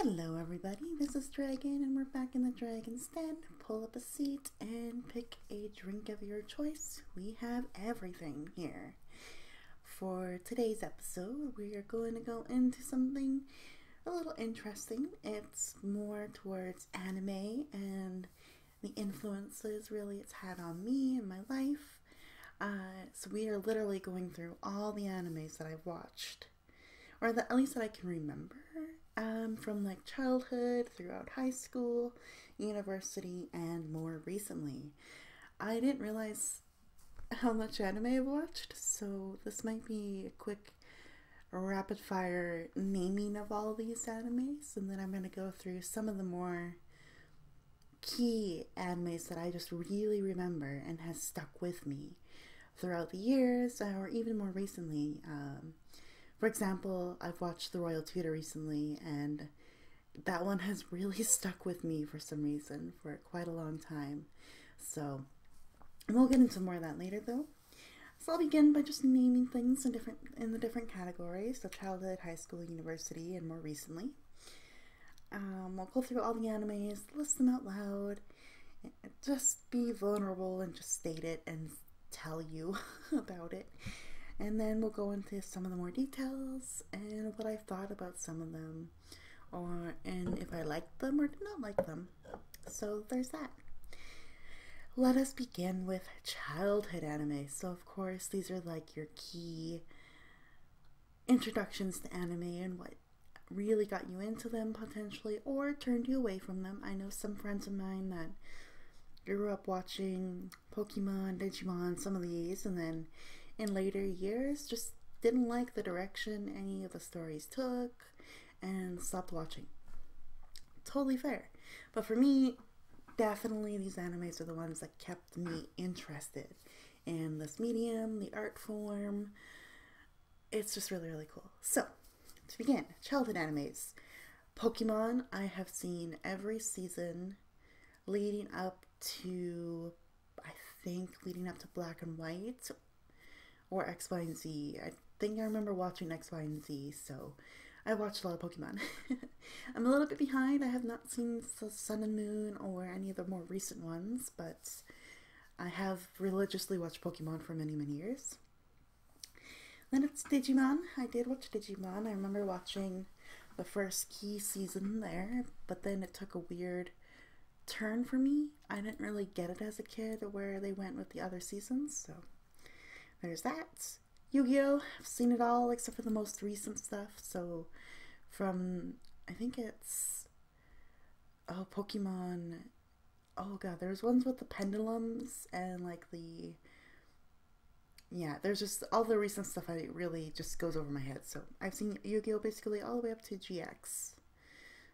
Hello everybody, this is Dragyn and we're back in the Dragyn's Den. Pull up a seat and pick a drink of your choice. We have everything here. For today's episode, we are going to go into something a little interesting. It's more towards anime and the influences really it's had on me and my life. So we are literally going through all the animes that I've watched, or that at least that I can remember. From like childhood, throughout high school, university, and more recently. I didn't realize how much anime I've watched, so this might be a quick rapid fire naming of all these animes, and then I'm going to go through some of the more key animes that I just really remember and has stuck with me throughout the years, or even more recently. For example, I've watched the Royal Tudor recently, and that one has really stuck with me for some reason for quite a long time. So we'll get into more of that later though. So I'll begin by just naming things in the different categories, so childhood, high school, university, and more recently. We'll go through all the animes, list them out loud, just be vulnerable and just state it and tell you about it. And then we'll go into some of the more details and what I've thought about some of them, and if I liked them or did not like them. So there's that. Let us begin with childhood anime. So of course these are like your key introductions to anime and what really got you into them potentially or turned you away from them. I know some friends of mine that grew up watching Pokemon, Digimon, some of these, and then in later years just didn't like the direction any of the stories took and stopped watching. Totally fair. But for me, definitely these animes are the ones that kept me interested in this medium, the art form. It's just really, really cool. So, to begin, childhood animes. Pokemon, I have seen every season leading up to, leading up to Black and White, or X, Y, and Z. I think I remember watching X, Y, and Z, so I watched a lot of Pokemon. I'm a little bit behind. I have not seen Sun and Moon or any of the more recent ones, but I have religiously watched Pokemon for many, many years. Then it's Digimon. I did watch Digimon. I remember watching the first key season there, but then it took a weird turn for me. I didn't really get it as a kid where they went with the other seasons, so there's that. Yu-Gi-Oh! I've seen it all except for the most recent stuff. So from, I think it's, Pokemon, oh god, there's ones with the pendulums and like there's just all the recent stuff I really just goes over my head. So I've seen Yu-Gi-Oh! Basically all the way up to GX.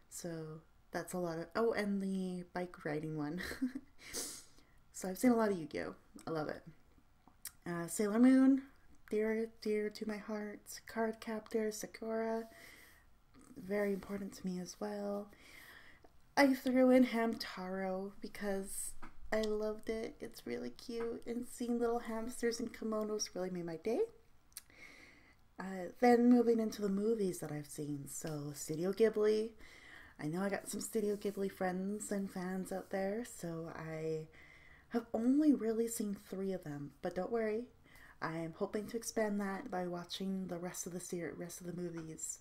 So that's a lot of, and the bike riding one. So I've seen a lot of Yu-Gi-Oh! I love it. Sailor Moon, dear to my heart. Cardcaptors, Sakura, very important to me as well. I threw in Hamtaro because I loved it. It's really cute, and seeing little hamsters and kimonos really made my day. Then moving into the movies that I've seen. So Studio Ghibli. I know I got some Studio Ghibli friends and fans out there, so I have only really seen 3 of them, but don't worry, I'm hoping to expand that by watching the rest of the movies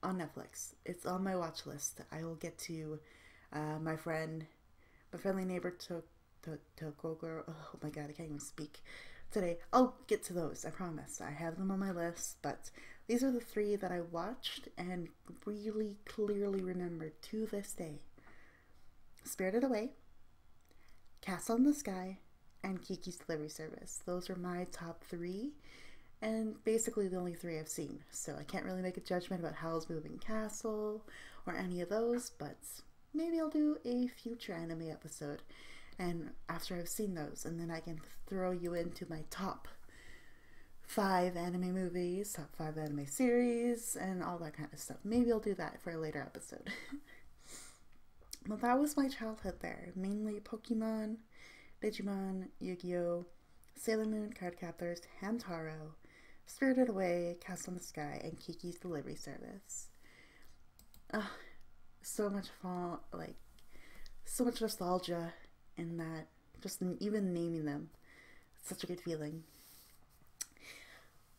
on Netflix. It's on my watch list. I will get to my friendly neighbor Tokogoro. Oh my god, I can't even speak today. I'll get to those, I promise. I have them on my list, but these are the 3 that I watched and really clearly remember to this day. Spirited Away, Castle in the Sky, and Kiki's Delivery Service. Those are my top 3, and basically the only 3 I've seen. So I can't really make a judgment about Howl's Moving Castle or any of those, but maybe I'll do a future anime episode and after I've seen those, and then I can throw you into my top 5 anime movies, top 5 anime series, and all that kind of stuff. Maybe I'll do that for a later episode. Well, that was my childhood there. Mainly Pokemon, Digimon, Yu-Gi-Oh!, Sailor Moon, Cardcaptors, Hamtaro, Spirited Away, Castle in the Sky, and Kiki's Delivery Service. so much fun, like so much nostalgia in that. Just even naming them, it's such a good feeling.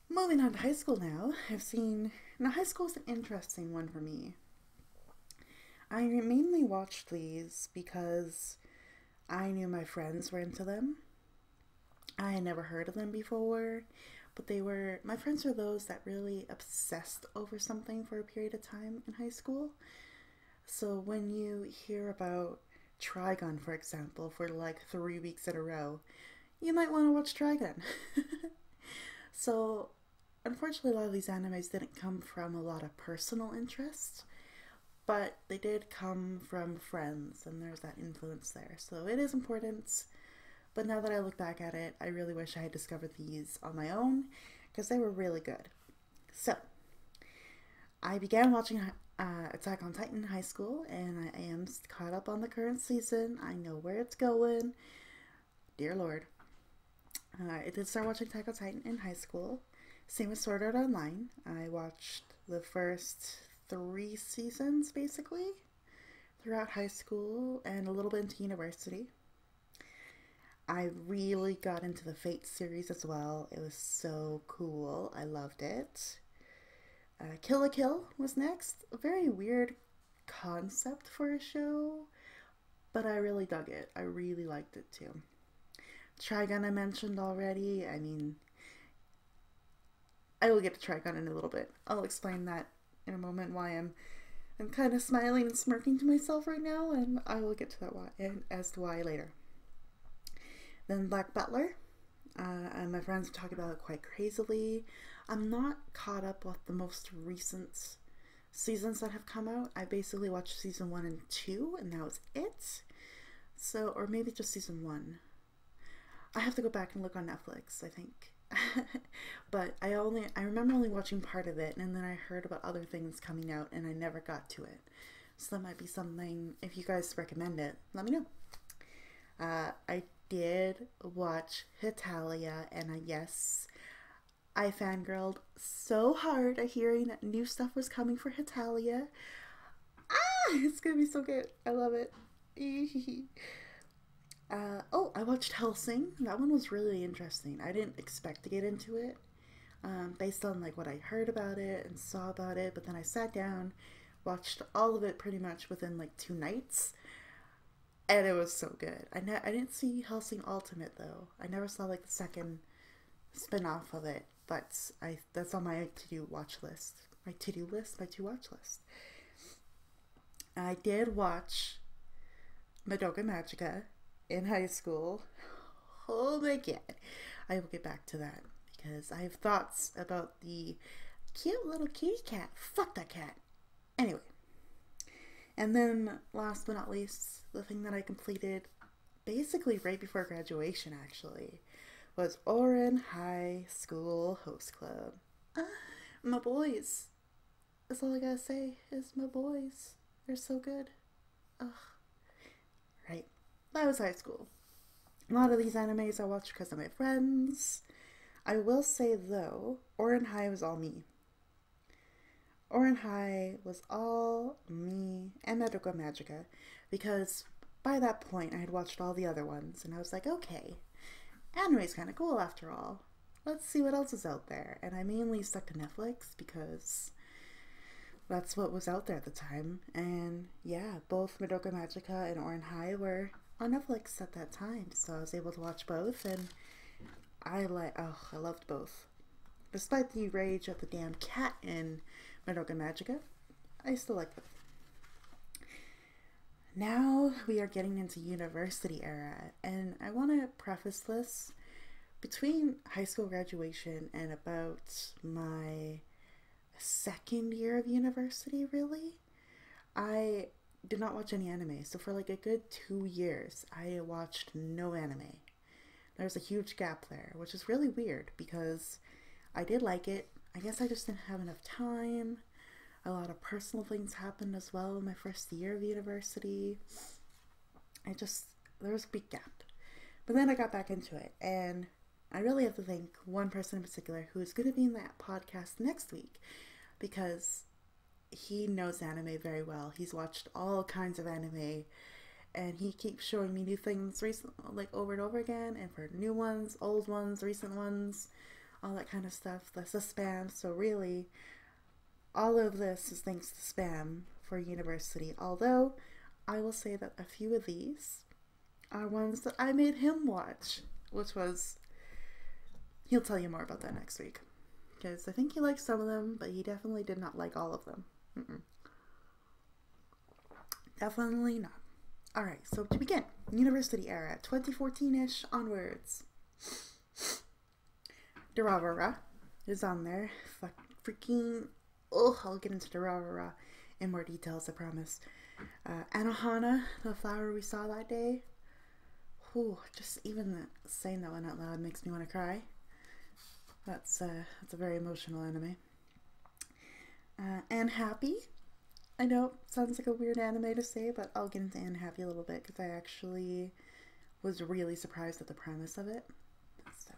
Moving on to high school now, now high school is an interesting one for me. I mainly watched these because I knew my friends were into them. I had never heard of them before, but my friends were those that really obsessed over something for a period of time in high school. So when you hear about Dragyn, for example, for like 3 weeks in a row, you might want to watch Dragyn. So, unfortunately, a lot of these animes didn't come from a lot of personal interest, but they did come from friends, and there's that influence there. So it is important, but now that I look back at it, I really wish I had discovered these on my own, because they were really good. So, I began watching Attack on Titan in high school, and I am caught up on the current season. I know where it's going. Dear Lord. I did start watching Attack on Titan in high school. Same with Sword Art Online. I watched the first 3 seasons, basically, throughout high school and a little bit into university. I really got into the Fate series as well. It was so cool. I loved it. Kill la Kill was next. A very weird concept for a show, but I really dug it. I really liked it too. Dragyn I mentioned already. I mean, I will get to Dragyn in a little bit. I'll explain that in a moment why I'm kind of smiling and smirking to myself right now, and I will get to that why and as to why later. Then Black Butler. And my friends talk about it quite crazily. I'm not caught up with the most recent seasons that have come out. I basically watched season 1 and 2, and that was it. So, or maybe just season 1. I have to go back and look on Netflix, I think. But I remember only watching part of it, and then I heard about other things coming out, and I never got to it. So that might be something, if you guys recommend it, let me know. I did watch Hetalia, and yes, I fangirled so hard at hearing that new stuff was coming for Hetalia. It's gonna be so good. I love it. I watched Helsing. That one was really interesting. I didn't expect to get into it, based on like what I heard about it and saw about it, but then I sat down, watched all of it pretty much within like 2 nights, and it was so good. I didn't see Helsing Ultimate though. I never saw like the second spin-off of it, but that's on my to-do watch list. My to-do list, my to-watch list. I did watch Madoka Magica in high school. Oh my god. I will get back to that because I have thoughts about the cute little kitty cat. Fuck that cat. Anyway. And then last but not least, the thing that I completed basically right before graduation actually was Ouran High School Host Club. My boys. That's all I gotta say is my boys. They're so good. Ugh. Right. That was high school. A lot of these animes I watched because of my friends. I will say though, Ouran High was all me. Ouran High was all me and Madoka Magica because by that point I had watched all the other ones and I was like, okay, anime's kind of cool after all. Let's see what else is out there. And I mainly stuck to Netflix because that's what was out there at the time. And yeah, both Madoka Magica and Ouran High were on Netflix at that time, so I was able to watch both, and I loved both. Despite the rage of the damn cat in Madoka Magica, I still like them. Now we are getting into university era, and I want to preface this. Between high school graduation and about my 2nd year of university, really, I did not watch any anime. So for like a good 2 years, I watched no anime. There was a huge gap there, which is really weird because I did like it. I guess I just didn't have enough time. A lot of personal things happened as well in my first year of university. There was a big gap. But then I got back into it, and I really have to thank one person in particular who is going to be in that podcast next week because he knows anime very well. He's watched all kinds of anime, and he keeps showing me new things like over and over again, and for new ones, old ones, recent ones, all that kind of stuff. That's a spam. So really, all of this is thanks to spam for university. Although I will say that a few of these are ones that I made him watch, which was, he'll tell you more about that next week, because I think he liked some of them, but he definitely did not like all of them. Definitely not. Alright, so to begin, university era, 2014-ish onwards. Durarara is on there. Freaking, I'll get into Durarara in more details, I promise. Anohana, the flower we saw that day. Just even saying that one out loud makes me want to cry. That's a very emotional anime. And Happy. I know it sounds like a weird anime to say, but I'll get into Anne Happy a little bit because I actually was really surprised at the premise of it. So,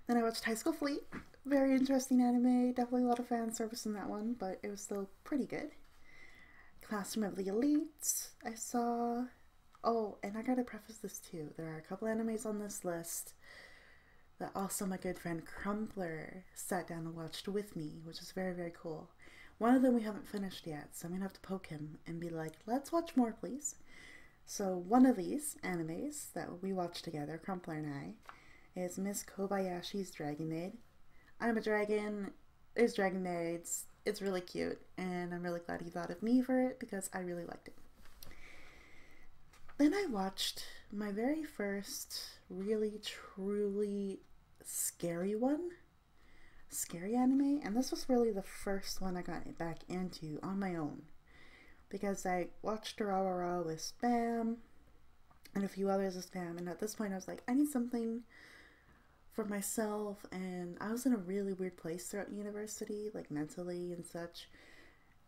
then I watched High School Fleet. Very interesting anime. Definitely a lot of fan service in that one, but it was still pretty good. Classroom of the Elite. I saw. Oh, and I gotta preface this too. There are a couple animes on this list that also my good friend Crumpler sat down and watched with me, which is very, very cool. One of them we haven't finished yet, so I'm gonna have to poke him and be like, let's watch more, please. So one of these animes that we watched together, Crumpler and I, is Miss Kobayashi's Dragon Maid. I'm a dragon, there's dragon maids, it's really cute, and I'm really glad he thought of me for it because I really liked it. Then I watched my very first really, truly scary anime, and this was really the first one I got back into on my own, because I watched Durarara with Spam and a few others with Spam, and at this point I was like, I need something for myself, and I was in a really weird place throughout university, like mentally and such,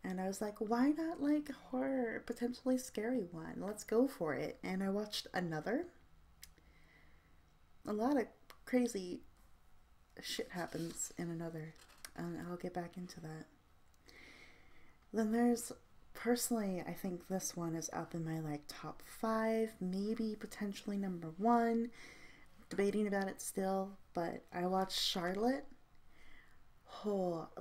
and I was like, why not like horror, potentially scary one? Let's go for it. And I watched another. A lot of crazy shit happens in another, and I'll get back into that. Then there's, personally, I think this one is up in my like top 5, maybe potentially number 1. Debating about it still, but I watched Charlotte.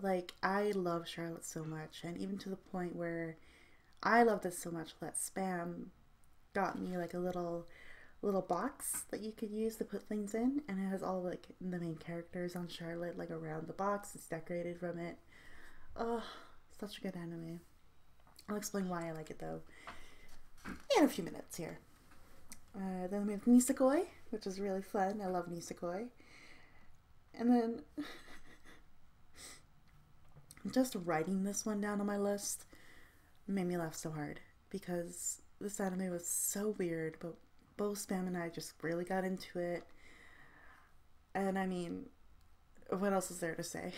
Like, I love Charlotte so much, and even to the point where I loved it so much that Spam got me like a little box that you could use to put things in, and it has all like the main characters on Charlotte like around the box. It's decorated from it. Such a good anime. I'll explain why I like it though in a few minutes here. Then we have Musicoi, which is really fun. I love Musicoi. And then just writing this one down on my list made me laugh so hard because this anime was so weird, but both Spam and I just really got into it. And I mean, what else is there to say?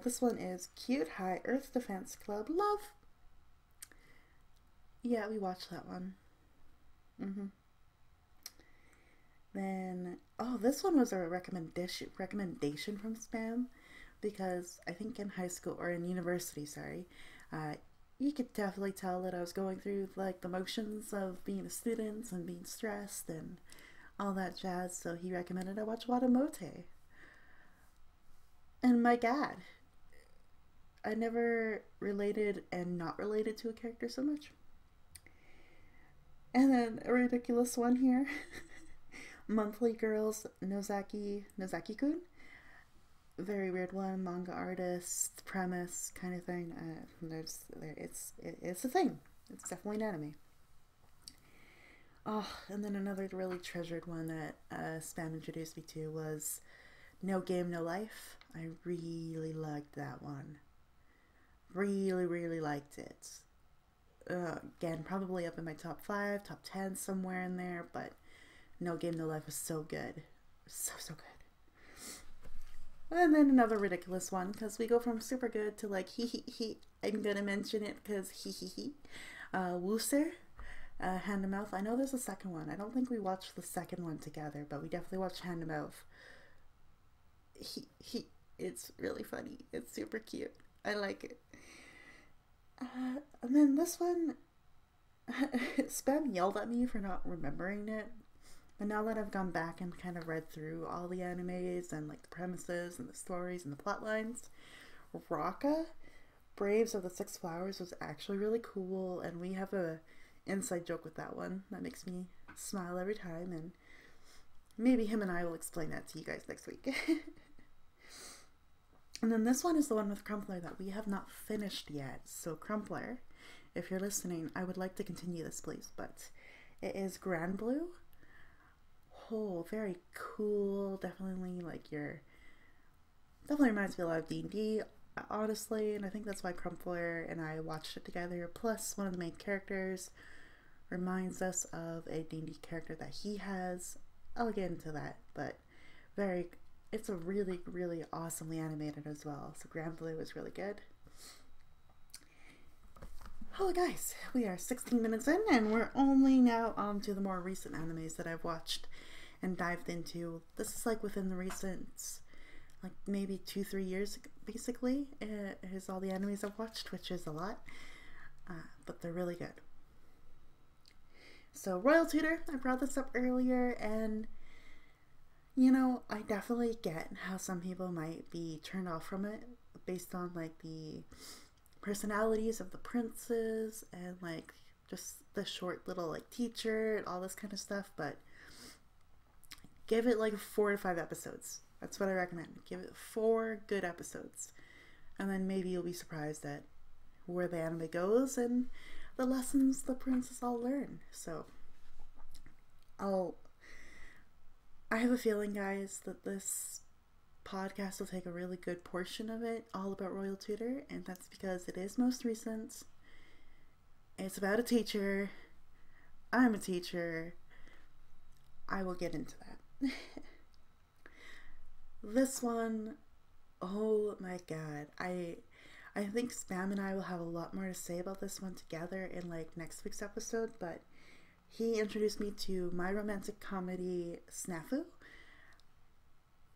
This one is Cute High Earth Defense Club Love. Yeah, we watched that one. Then, this one was a recommendation from Spam, because I think in high school, or in university, sorry, you could definitely tell that I was going through like the motions of being a student and being stressed and all that jazz, so he recommended I watch Watamote. And my God, I never related and not related to a character so much. And then a ridiculous one here. Monthly Girls Nozaki-kun. Very weird one, manga artist, premise kind of thing. It's a thing. It's definitely an anime. And then another really treasured one that Spam introduced me to was No Game, No Life. I really liked that one. Really, really liked it. Again, probably up in my top 5, top 10, somewhere in there, but No Game, No Life was so good. So good. And then another ridiculous one, because we go from super good to like he. I'm gonna mention it because he. Wooser, Hand to Mouth. I know there's a second one. I don't think we watched the second one together, but we definitely watched Hand to Mouth. It's really funny. It's super cute. I like it. And then this one, Spam yelled at me for not remembering it. But now that I've gone back and kind of read through all the animes and like the premises and the stories and the plot lines, Raka, Braves of the Six Flowers was actually really cool, and we have a inside joke with that one that makes me smile every time, and maybe him and I will explain that to you guys next week. And then this one is the one with Crumpler that we have not finished yet. So Crumpler, if you're listening, I would like to continue this, please, but it is Grand Blue. Oh, very cool. Definitely definitely reminds me a lot of D&D, honestly, and I think that's why Crumpler and I watched it together. Plus, one of the main characters reminds us of a D&D character that he has. I'll get into that, but it's a really, really awesomely animated as well. So Grand Blue is really good. Hello guys, we are 16 minutes in, and we're only now on to the more recent animes that I've watched and dived into. This is like within the recent, like maybe 2-3 years, basically, is all the animes I've watched, which is a lot, but they're really good. So Royal Tudor, I brought this up earlier, and you know, I definitely get how some people might be turned off from it based on like the personalities of the princes and like just the short little like teacher and all this kind of stuff, but give it like 4 to 5 episodes. That's what I recommend. Give it 4 good episodes, and then maybe you'll be surprised at where the anime goes and the lessons the princes all learn. So I have a feeling, guys, that this podcast will take a really good portion of it all about Royal Tudor, and that's because it is most recent. It's about a teacher. I'm a teacher. I will get into that. This one, oh my god, I think Spam and I will have a lot more to say about this one together in like next week's episode, but he introduced me to my romantic comedy Snafu.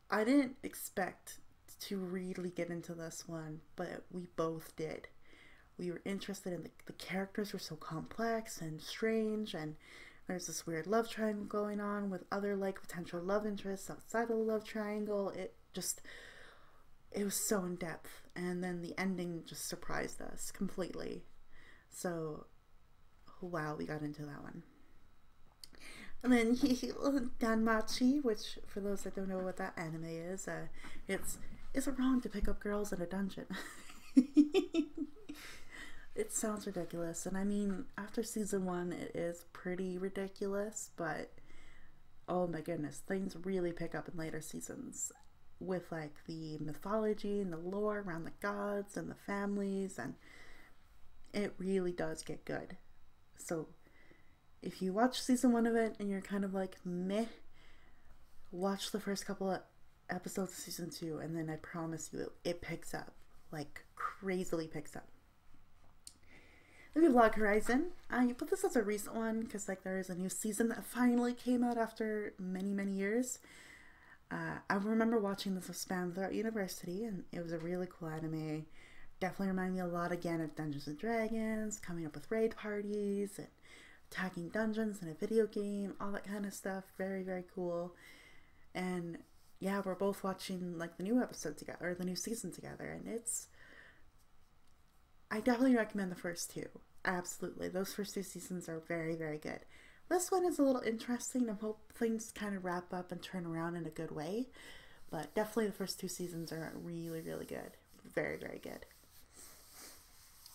I didn't expect to really get into this one, but we both did. We were interested in the characters were so complex and strange, and there's this weird love triangle going on with other like potential love interests outside of the love triangle. It was so in depth, and then the ending just surprised us completely. So wow, we got into that one. And then Machi, which for those that don't know what that anime is, is it wrong to pick up girls in a dungeon? It sounds ridiculous, and I mean, after season 1, it is pretty ridiculous, but oh my goodness, things really pick up in later seasons with like the mythology and the lore around the gods and the families, and it really does get good. So if you watch season 1 of it and you're kind of like meh, watch the first couple of episodes of season 2, and then I promise you it picks up, like crazily picks up. Maybe Vlog Horizon. You put this as a recent one because like there is a new season that finally came out after many years. I remember watching this with Spam throughout university, and it was a really cool anime. Definitely reminded me a lot again of Dungeons and Dragons, coming up with raid parties and attacking dungeons in a video game, all that kind of stuff. Very, very cool. And yeah, we're both watching like the new episode together, or the new season together, and I definitely recommend the first 2. Absolutely. Those first 2 seasons are very, very good. This one is a little interesting. I hope things kind of wrap up and turn around in a good way, but definitely the first 2 seasons are really, really good. Very, very good.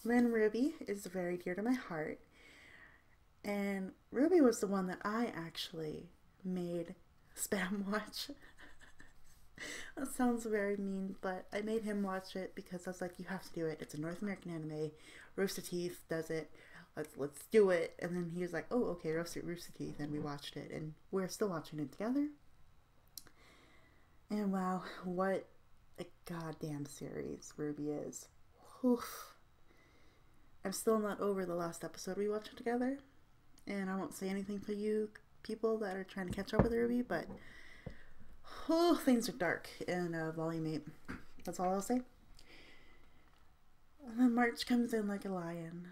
Then Ruby is very dear to my heart. And Ruby was the one that I actually made Spam watch. That sounds very mean, but I made him watch it because I was like, you have to do it. It's a North American anime. Rooster Teeth does it. Let's do it. And then he was like, oh, okay, Rooster Teeth. And we watched it, and we're still watching it together. And wow, what a goddamn series Ruby is. Oof. I'm still not over the last episode we watched together. And I won't say anything to you people that are trying to catch up with Ruby, but things are dark in Volume 8. That's all I'll say. And then March comes in like a lion.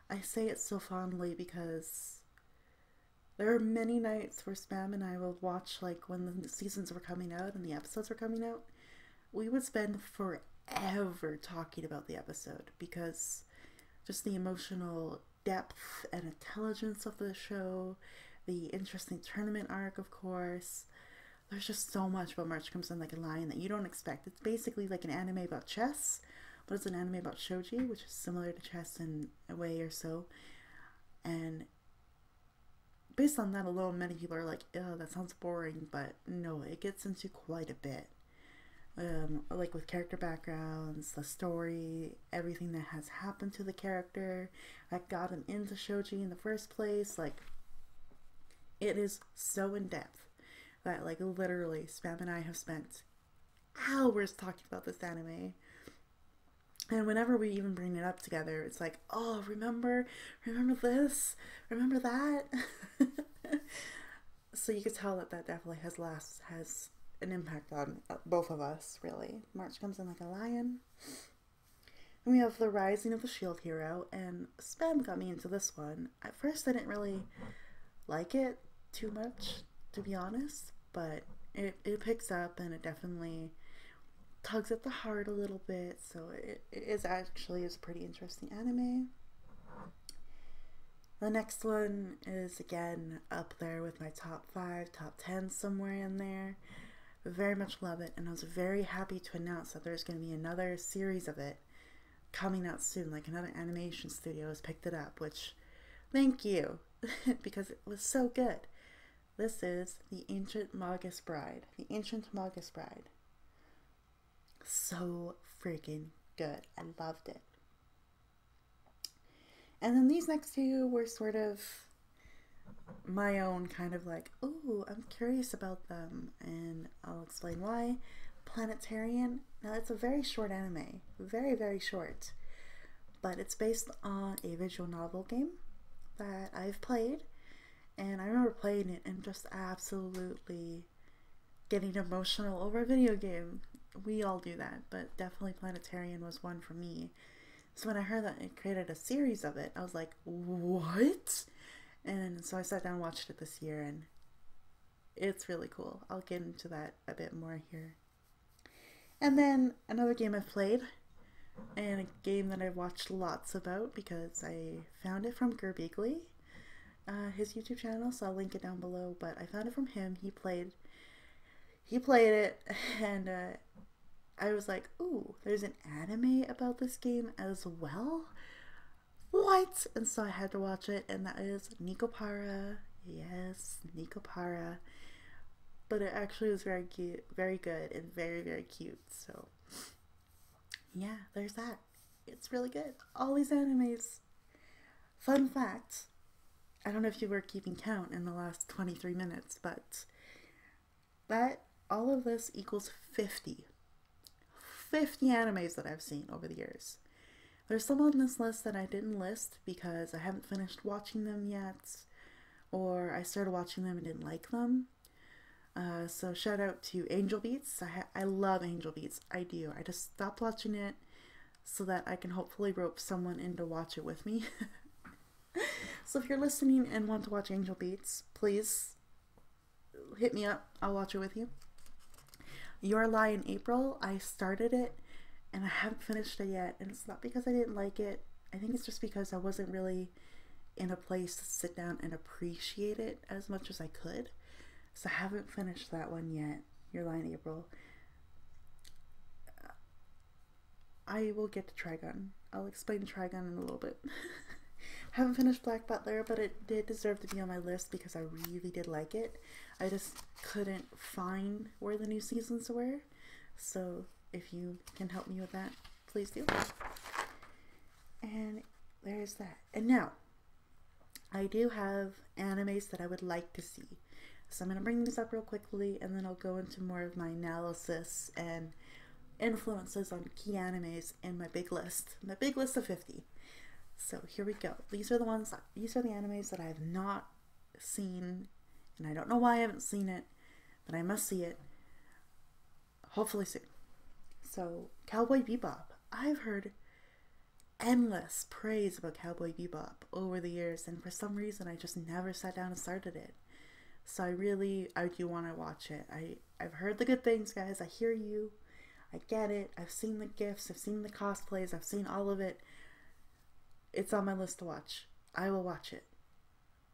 I say it so fondly because there are many nights where Spam and I will watch, like, when the seasons were coming out and the episodes were coming out. We would spend forever talking about the episode because just the emotional depth and intelligence of the show, the interesting tournament arc, of course. There's just so much about March Comes In Like a Lion that you don't expect. It's basically like an anime about chess, but it's an anime about shogi, which is similar to chess in a way or so. And based on that alone, many people are like, oh, that sounds boring, but no, it gets into quite a bit. Like with character backgrounds, the story, everything that has happened to the character that got him into shogi in the first place. Like, it is so in depth that, like, literally Spam and I have spent hours talking about this anime. And whenever we even bring it up together, it's like, oh, remember this, remember that. So you could tell that definitely has an impact on both of us, really. March Comes In Like a Lion. And we have The Rising of the Shield Hero, and Spam got me into this one. At first I didn't really like it too much, to be honest, but it picks up and it definitely tugs at the heart a little bit, so it is actually a pretty interesting anime. The next one is again up there with my top 5, top 10, somewhere in there. Very much love it, and I was very happy to announce that there's going to be another series of it coming out soon. Like, another animation studio has picked it up, which, thank you, because it was so good. This is The Ancient Magus Bride. The Ancient Magus Bride. So freaking good. I loved it. And then these next two were sort of my own kind of like, ooh, I'm curious about them, and I'll explain why. Planetarian. Now, it's a very short anime. Very, very short. But it's based on a visual novel game that I've played. And I remember playing it and just absolutely getting emotional over a video game. We all do that, but definitely Planetarian was one for me. So when I heard that it created a series of it, I was like, what? And so I sat down and watched it this year, and it's really cool. I'll get into that a bit more here. And then another game I've played, and a game that I've watched lots about because I found it from Ghibli, his YouTube channel, so I'll link it down below, but I found it from him. He played it, and I was like, ooh, there's an anime about this game as well? What? And so I had to watch it, and that is Nikopara. Yes, Nikopara. But it actually was very cute, very good, and very, very cute. So, yeah, there's that. It's really good. All these animes. Fun fact, I don't know if you were keeping count in the last 23 minutes, but all of this equals 50. 50 animes that I've seen over the years. There's some on this list that I didn't list because I haven't finished watching them yet, or I started watching them and didn't like them. So shout out to Angel Beats. I love Angel Beats. I do. I just stopped watching it so that I can hopefully rope someone in to watch it with me. So if you're listening and want to watch Angel Beats, please hit me up. I'll watch it with you. Your Lie in April, I started it and I haven't finished it yet, and it's not because I didn't like it. I think it's just because I wasn't really in a place to sit down and appreciate it as much as I could. So I haven't finished that one yet. Your Lie in April. I will get to Dragyn. I'll explain Dragyn in a little bit. Haven't finished Black Butler, but it did deserve to be on my list because I really did like it. I just couldn't find where the new seasons were. So if you can help me with that, please do. And there's that. And now, I do have animes that I would like to see. So I'm going to bring this up real quickly, and then I'll go into more of my analysis and influences on key animes in my big list. My big list of 50. So here we go. These are the animes that I have not seen, and I don't know why I haven't seen it, but I must see it hopefully soon. So Cowboy Bebop. I've heard endless praise about Cowboy Bebop over the years, and for some reason I just never sat down and started it. So I do want to watch it. I've heard the good things, guys. I hear you. I get it. I've seen the gifs. I've seen the cosplays. I've seen all of it. It's on my list to watch. I will watch it.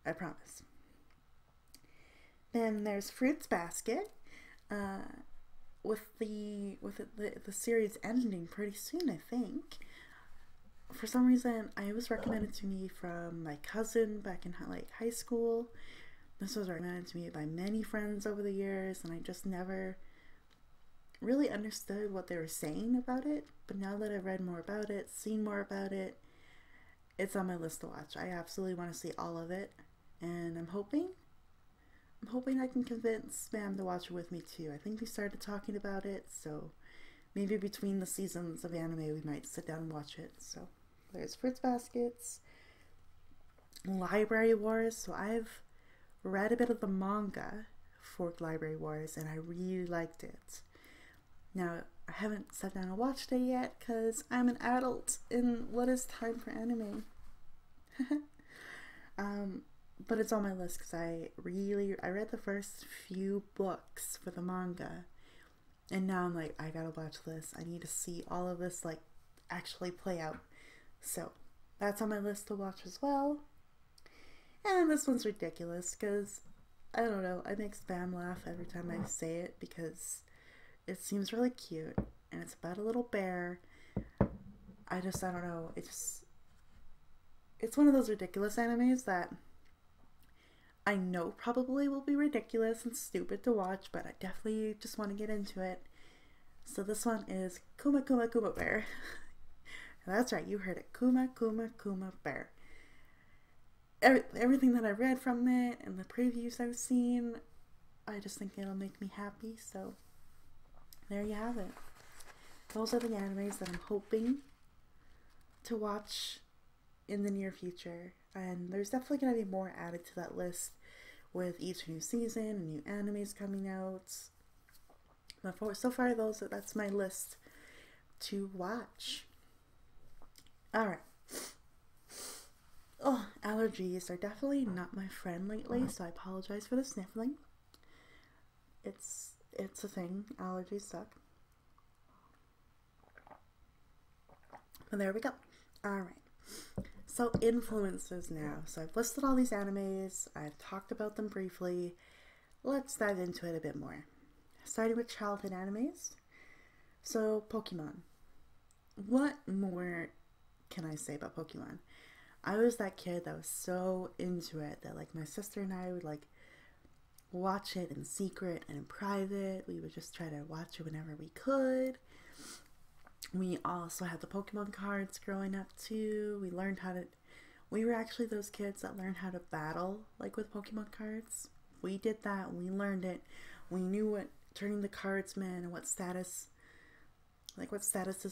I promise. Then there's Fruits Basket. With the series ending pretty soon, I think. For some reason, it was recommended to me from my cousin back in high school. This was recommended to me by many friends over the years, and I just never really understood what they were saying about it. But now that I've read more about it, seen more about it, it's on my list to watch. I absolutely want to see all of it, and I'm hoping I can convince Spam to watch it with me too. I think we started talking about it, so maybe between the seasons of anime we might sit down and watch it. So there's Fruits Baskets. Library Wars. So I've read a bit of the manga for Library Wars, and I really liked it. Now, I haven't sat down and watched it yet because I'm an adult in what is time for anime. But it's on my list because I read the first few books for the manga, and now I'm like, I gotta watch this. I need to see all of this actually play out. So that's on my list to watch as well. And this one's ridiculous because, I don't know, I make Spam laugh every time I say it because it seems really cute and it's about a little bear. I don't know, it's one of those ridiculous animes that I know probably will be ridiculous and stupid to watch, but I definitely just want to get into it. So this one is Kuma Kuma Kuma Bear. That's right, you heard it. Kuma Kuma Kuma Bear. Everything that I read from it and the previews I've seen, I just think it'll make me happy. So there you have it. Those are the animes that I'm hoping to watch in the near future. And there's definitely going to be more added to that list with each new season and new animes coming out. But so far, that's my list to watch. Alright. Oh, allergies are definitely not my friend lately, so I apologize for the sniffling. It's a thing. Allergies suck. But there we go. Alright. So influences now. So I've listed all these animes. I've talked about them briefly. Let's dive into it a bit more. Starting with childhood animes. So Pokemon. What more can I say about Pokemon? I was that kid that was so into it that my sister and I would watch it in secret and in private. We would just try to watch it whenever we could. We also had the Pokemon cards growing up too. We were actually those kids that learned how to battle with Pokemon cards. We did that. We learned it. We knew what turning the cards meant and what statuses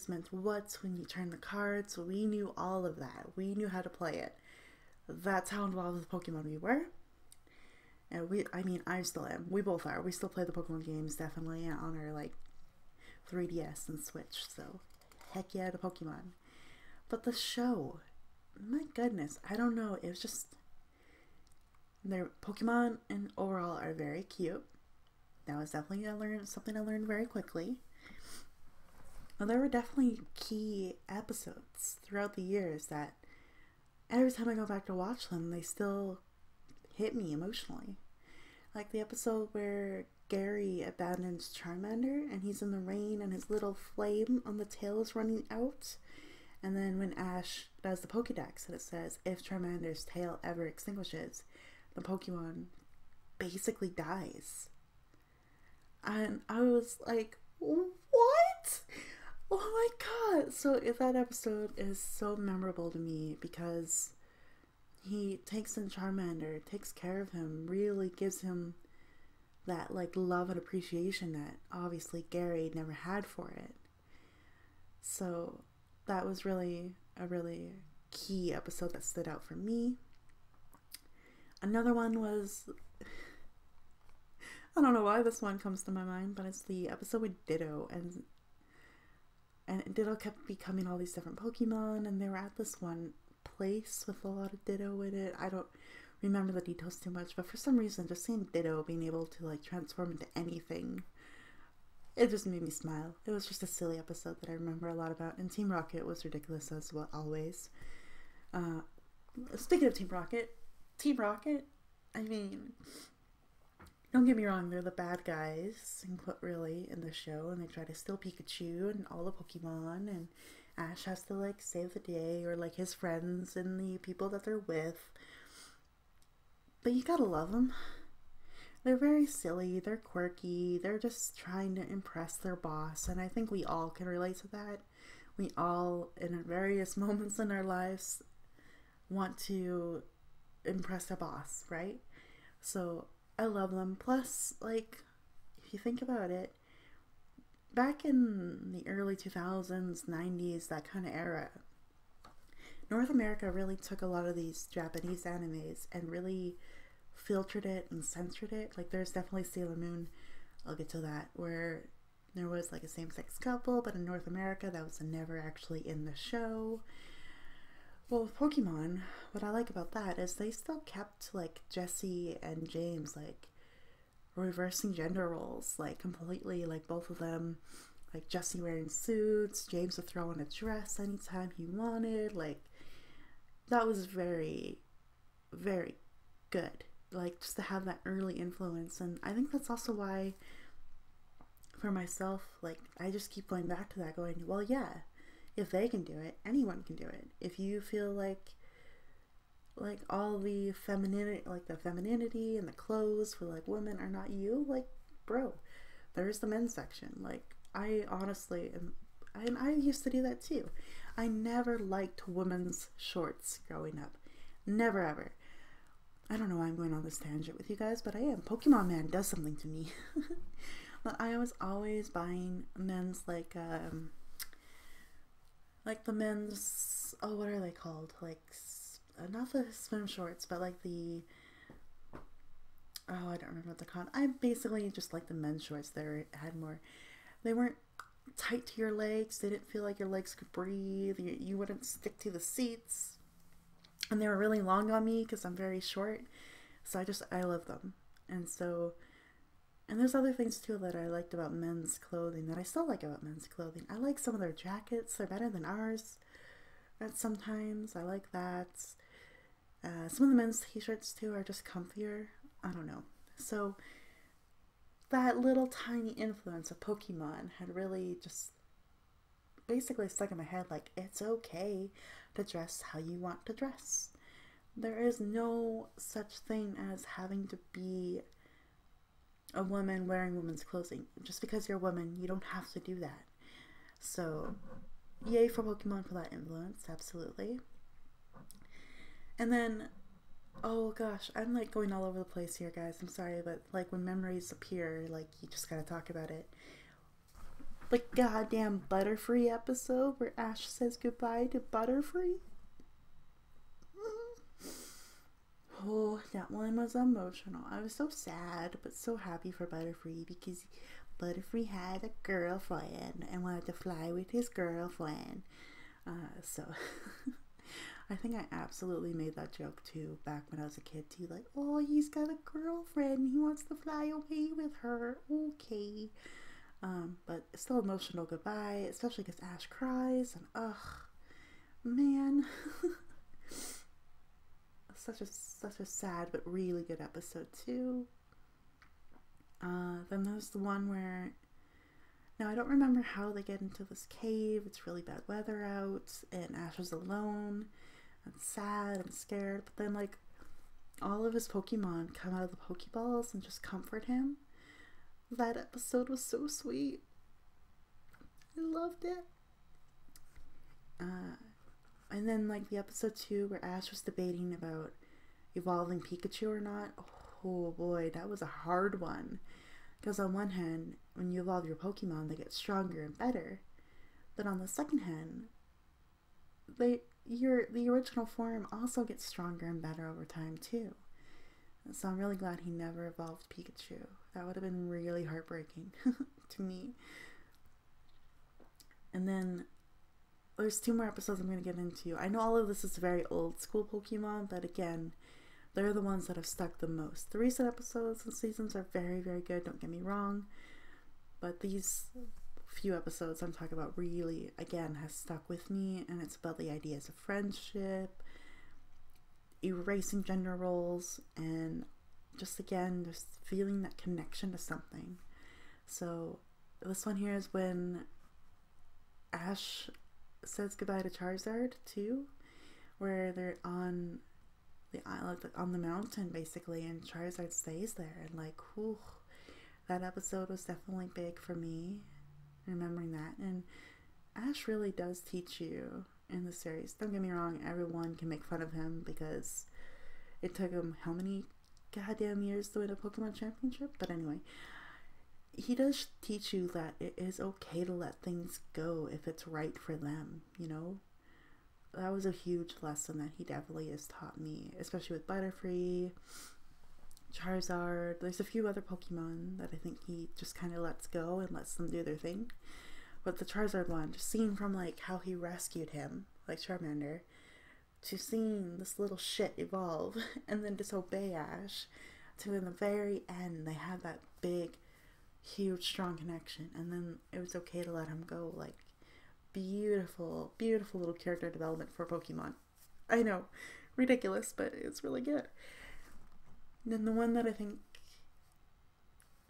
meant what when you turn the cards. We knew all of that. We knew how to play it. That's how involved with Pokemon we were. And I still am. We both are. We still play the Pokemon games definitely on our 3DS and Switch. So heck yeah to Pokemon. But the show, my goodness, I don't know. It was just their Pokemon and overall are very cute. That was definitely something I learned very quickly. And there were definitely key episodes throughout the years that every time I go back to watch them, they still hit me emotionally. Like the episode where Gary abandons Charmander and he's in the rain and his little flame on the tail is running out. And then when Ash does the Pokedex and it says, if Charmander's tail ever extinguishes, the Pokemon basically dies. And I was like, what? Oh my god! So that episode is so memorable to me because he takes in Charmander, takes care of him, really gives him that love and appreciation that obviously Gary never had for it. So that was really a really key episode that stood out for me. Another one was, I don't know why this one comes to my mind, but it's the episode with Ditto, and And Ditto kept becoming all these different Pokemon, and they were at this one place with a lot of Ditto in it. I don't remember the details too much, but for some reason, just seeing Ditto being able to like transform into anything, it just made me smile. It was just a silly episode that I remember a lot about. And Team Rocket was ridiculous as well, always. Speaking of Team Rocket, I mean, don't get me wrong, they're the bad guys, really, in the show, and they try to steal Pikachu and all the Pokemon, and Ash has to, like, save the day, or, like, his friends and the people that they're with. But you gotta love them. They're very silly, they're quirky, they're just trying to impress their boss, and I think we all can relate to that. We all, in various moments in our lives, want to impress a boss, right? So I love them. Plus, like, if you think about it, back in the early 2000s, 90s, that kind of era, North America really took a lot of these Japanese animes and really filtered it and censored it. Like, there's definitely Sailor Moon, I'll get to that, where there was like a same-sex couple, but in North America that was never actually in the show. Well, with Pokemon, what I like about that is they still kept, like, Jessie and James, like, reversing gender roles, like, completely, like, both of them, like, Jessie wearing suits, James would throw on a dress anytime he wanted, like, that was very, very good, like, just to have that early influence. And I think that's also why, for myself, like, I just keep going back to that, going, well, yeah, if they can do it, anyone can do it. If you feel like all the femininity and the clothes for, like, women are not you, like, bro, there's the men's section. Like, I honestly am, and I used to do that too. I never liked women's shorts growing up. Never ever. I don't know why I'm going on this tangent with you guys, but I am. Pokemon Man does something to me. But I was always buying men's, like the men's, oh, what are they called? Like, not the swim shorts, but like the, oh, I don't remember what they're called. I basically just like the men's shorts. They weren't tight to your legs. They didn't feel like your legs could breathe. You wouldn't stick to the seats. And they were really long on me because I'm very short. So I love them. And there's other things too that I liked about men's clothing, that I still like about men's clothing. I like some of their jackets. They're better than ours. And sometimes I like that. Some of the men's t-shirts too are just comfier. I don't know. So that little tiny influence of Pokemon had really just basically stuck in my head, like, it's okay to dress how you want to dress. There is no such thing as having to be a woman wearing women's clothing. Just because you're a woman, you don't have to do that. So, yay for Pokemon for that influence, absolutely. And then, oh gosh, I'm like going all over the place here, guys. I'm sorry, but like when memories appear, like you just gotta talk about it. The goddamn Butterfree episode where Ash says goodbye to Butterfree. Oh, that one was emotional. I was so sad, but so happy for Butterfree because Butterfree had a girlfriend and wanted to fly with his girlfriend. So I think I absolutely made that joke too back when I was a kid too. Like, oh, he's got a girlfriend. He wants to fly away with her. Okay. But it's still emotional goodbye, especially because Ash cries and ugh, man. Such a sad but really good episode too. Then there's the one where, now I don't remember how they get into this cave. It's really bad weather out and Ash is alone and sad and scared, but then like all of his Pokemon come out of the Pokeballs and just comfort him. That episode was so sweet. I loved it. And then like the episode 2 where Ash was debating about evolving Pikachu or not. Oh boy, that was a hard one. Because on one hand, when you evolve your Pokemon, they get stronger and better. But on the second hand, the original form also gets stronger and better over time too. So I'm really glad he never evolved Pikachu. That would have been really heartbreaking to me. And then there's 2 more episodes I'm going to get into. I know all of this is very old school Pokemon, but again, they're the ones that have stuck the most. The recent episodes and seasons are very, very good, don't get me wrong. But these few episodes I'm talking about really, again, has stuck with me. And it's about the ideas of friendship, erasing gender roles, and just, again, just feeling that connection to something. So this one here is when Ash says goodbye to Charizard too, where they're on the island, on the mountain basically, and Charizard stays there, and like, whew, that episode was definitely big for me, remembering that. And Ash really does teach you in the series. Don't get me wrong, everyone can make fun of him because it took him how many goddamn years to win a Pokemon championship, but anyway, he does teach you that it is okay to let things go if it's right for them, you know? That was a huge lesson that he definitely has taught me, especially with Butterfree, Charizard. There's a few other Pokemon that I think he just kind of lets go and lets them do their thing. But the Charizard one, just seeing from like how he rescued him, like Charmander, to seeing this little shit evolve and then disobey Ash, to in the very end they have that big, huge, strong connection, and then it was okay to let him go. Like, beautiful, beautiful little character development for Pokemon. I know, ridiculous, but it's really good. And then the one that I think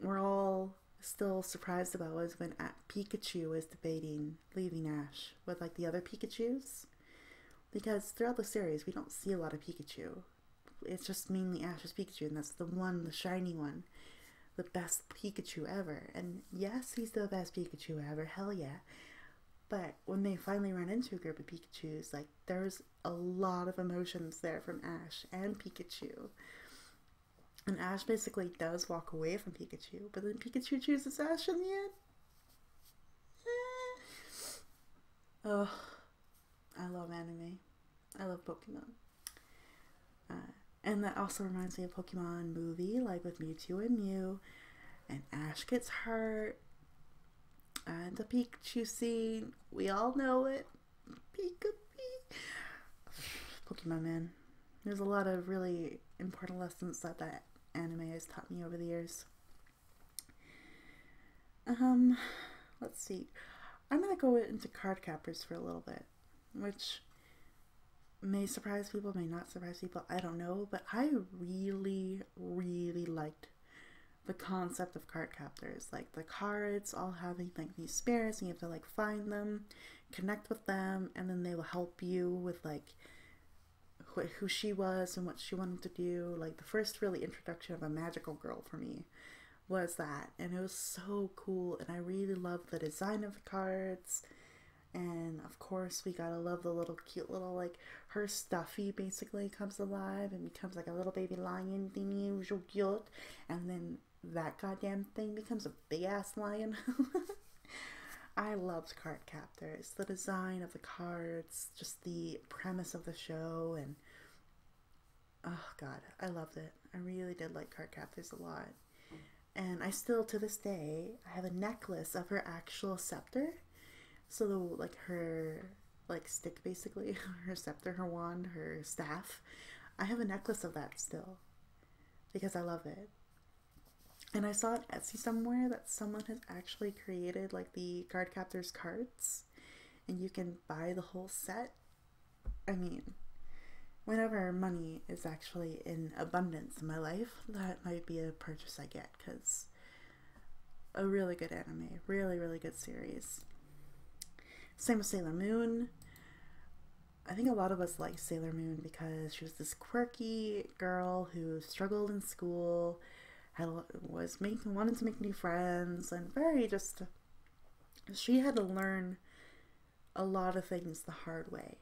we're all still surprised about was when Pikachu was debating leaving Ash with like the other Pikachus, because throughout the series we don't see a lot of Pikachu. It's just mainly Ash's Pikachu, and that's the one, the shiny one, the best Pikachu ever. And yes, he's the best Pikachu ever, hell yeah. But when they finally run into a group of Pikachus, like, there's a lot of emotions there from Ash and Pikachu. And Ash basically does walk away from Pikachu, but then Pikachu chooses Ash in the end. Oh, I love anime. I love Pokemon. And that also reminds me of Pokemon movie, like with Mewtwo and Mew, and Ash gets hurt, and the Pikachu scene, we all know it. Pokemon, man. There's a lot of really important lessons that anime has taught me over the years. Let's see. I'm gonna go into Cardcaptors for a little bit, which may surprise people, may not surprise people, I don't know, but I really, really liked the concept of Cardcaptors. Like, the cards all having like these spirits, and you have to like find them, connect with them, and then they will help you with like who she was and what she wanted to do. Like, the first really introduction of a magical girl for me was that, and it was so cool, and I really loved the design of the cards. And of course we gotta love the little cute little, like, her stuffy basically comes alive and becomes like a little baby lion thingy, so cute, and then that goddamn thing becomes a big ass lion. I loved Cardcaptors, the design of the cards, just the premise of the show, and oh god, I loved it. I really did like Cardcaptors a lot. And I still, to this day, I have a necklace of her actual scepter. So, like, her, like, stick, basically, her scepter, her wand, her staff, I have a necklace of that still, because I love it. And I saw on Etsy somewhere that someone has actually created, like, the Cardcaptors cards, and you can buy the whole set. I mean, whenever money is actually in abundance in my life, that might be a purchase I get, because a really good anime, really, really good series. Same with Sailor Moon. I think a lot of us like Sailor Moon because she was this quirky girl who struggled in school, wanted to make new friends, and she had to learn a lot of things the hard way.